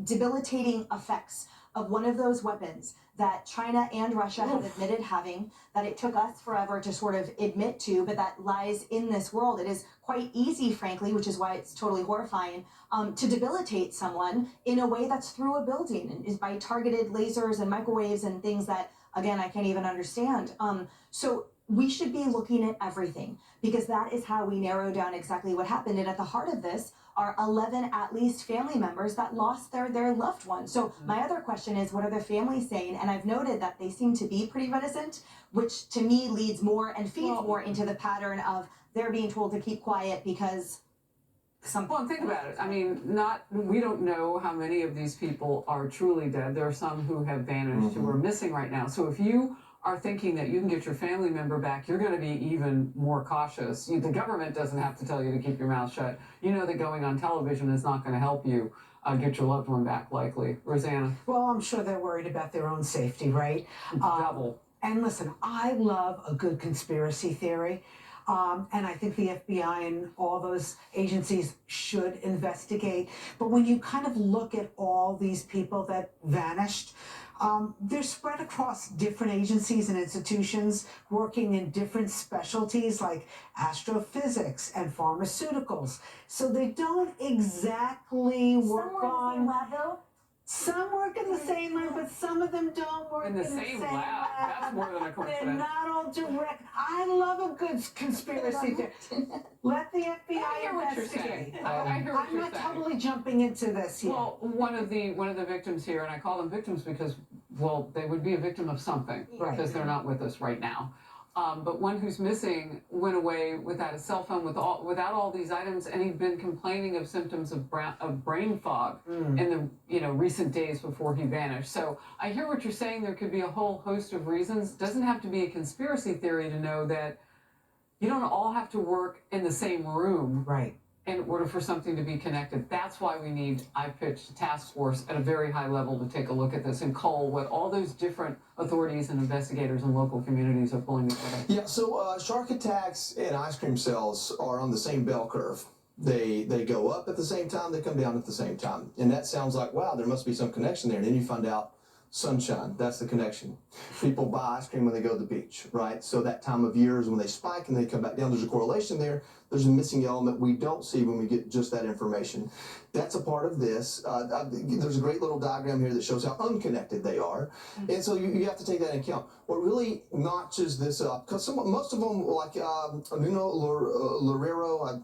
debilitating effects of one of those weapons that China and Russia have admitted having, that it took us forever to sort of admit to, but that lies in this world. It is quite easy, frankly, which is why it's totally horrifying, to debilitate someone in a way that's through a building, and is by targeted lasers and microwaves and things that, again, I can't even understand. So we should be looking at everything, because that is how we narrow down exactly what happened. And at the heart of this are 11 at least family members that lost their loved ones. So my other question is, what are their families saying? And I've noted that they seem to be pretty reticent, which to me leads more and feeds more into the pattern of they're being told to keep quiet because something. Well, and think about it. I mean, we don't know how many of these people are truly dead. There are some who have vanished, who are missing right now. So if you are thinking that you can get your family member back, you're going to be even more cautious. The government doesn't have to tell you to keep your mouth shut. You know that going on television is not going to help you get your loved one back, likely. Rosanna? Well, I'm sure they're worried about their own safety, right? Double. And listen, I love a good conspiracy theory. And I think the FBI and all those agencies should investigate. But when you kind of look at all these people that vanished, they're spread across different agencies and institutions working in different specialties like astrophysics and pharmaceuticals. So they don't exactly work on... Some work in the same lab, but some of them don't work in the same lab. That's more than a coincidence. They're not all direct. I love a good conspiracy theory. Let the FBI investigate. I hear what I'm you're not saying. totally jumping into this yet. Well, one of the victims here, and I call them victims because, well, they would be a victim of something because they're not with us right now. But one who's missing went away without a cell phone, without all these items, and he'd been complaining of symptoms of brain fog in the recent days before he vanished. So I hear what you're saying. There could be a whole host of reasons. It doesn't have to be a conspiracy theory to know that you don't all have to work in the same room, right, in order for something to be connected. That's why I've pitched a task force at a very high level to take a look at this and cull what all those different authorities and investigators and local communities are pulling together. Yeah, so shark attacks and ice cream sales are on the same bell curve. They go up at the same time, they come down at the same time. And that sounds like, wow, there must be some connection there. And then you find out Sunshine, that's the connection. People buy ice cream when they go to the beach, right? So that time of year is when they spike and they come back down. There's a correlation there. There's a missing element we don't see when we get just that information. That's a part of this. There's a great little diagram here that shows how unconnected they are. And so you have to take that into account. What really notches this up, because most of them, like Nuno Loureiro,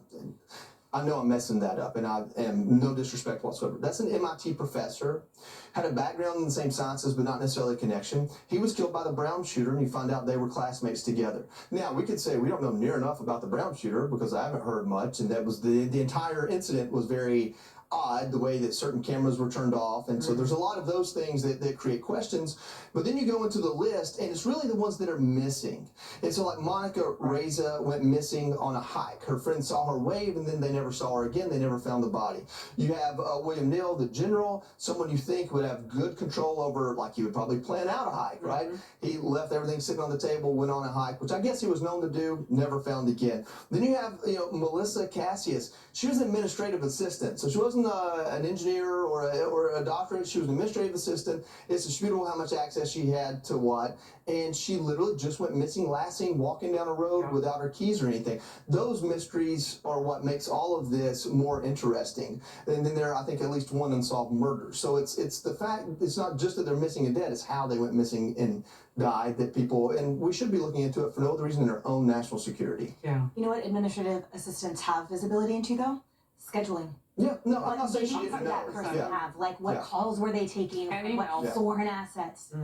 I know I'm messing that up, and I am no disrespect whatsoever. That's an MIT professor, had a background in the same sciences, but not necessarily a connection. He was killed by the Brown shooter, and you find out they were classmates together. Now, we could say we don't know near enough about the Brown shooter because I haven't heard much, and that was the entire incident was very odd, the way that certain cameras were turned off, and so there's a lot of those things that create questions. But then you go into the list, and it's really the ones that are missing. And so, like Monica Reza went missing on a hike. Her friends saw her wave, and then they never saw her again. They never found the body. You have William Neal, the general, someone you think would have good control over, like he would probably plan out a hike, right? He left everything sitting on the table, went on a hike, which I guess he was known to do, never found again. Then you have, Melissa Cassius. She was an administrative assistant, so she wasn't an engineer or a doctorate. She was an administrative assistant. It's disputable how much access she had to what, and she literally just went missing last seen walking down a road without her keys or anything. Those mysteries are what makes all of this more interesting. And then there are, I think, at least one unsolved murder. So it's the fact, it's not just that they're missing and dead, it's how they went missing and died that people, and we should be looking into it for no other reason than their own national security. Yeah. You know what administrative assistants have visibility into, though? Scheduling. Yeah, no, I'm What not saying she meetings didn't did that know. person Yeah. have? Like, what calls were they taking? And What emails. foreign assets?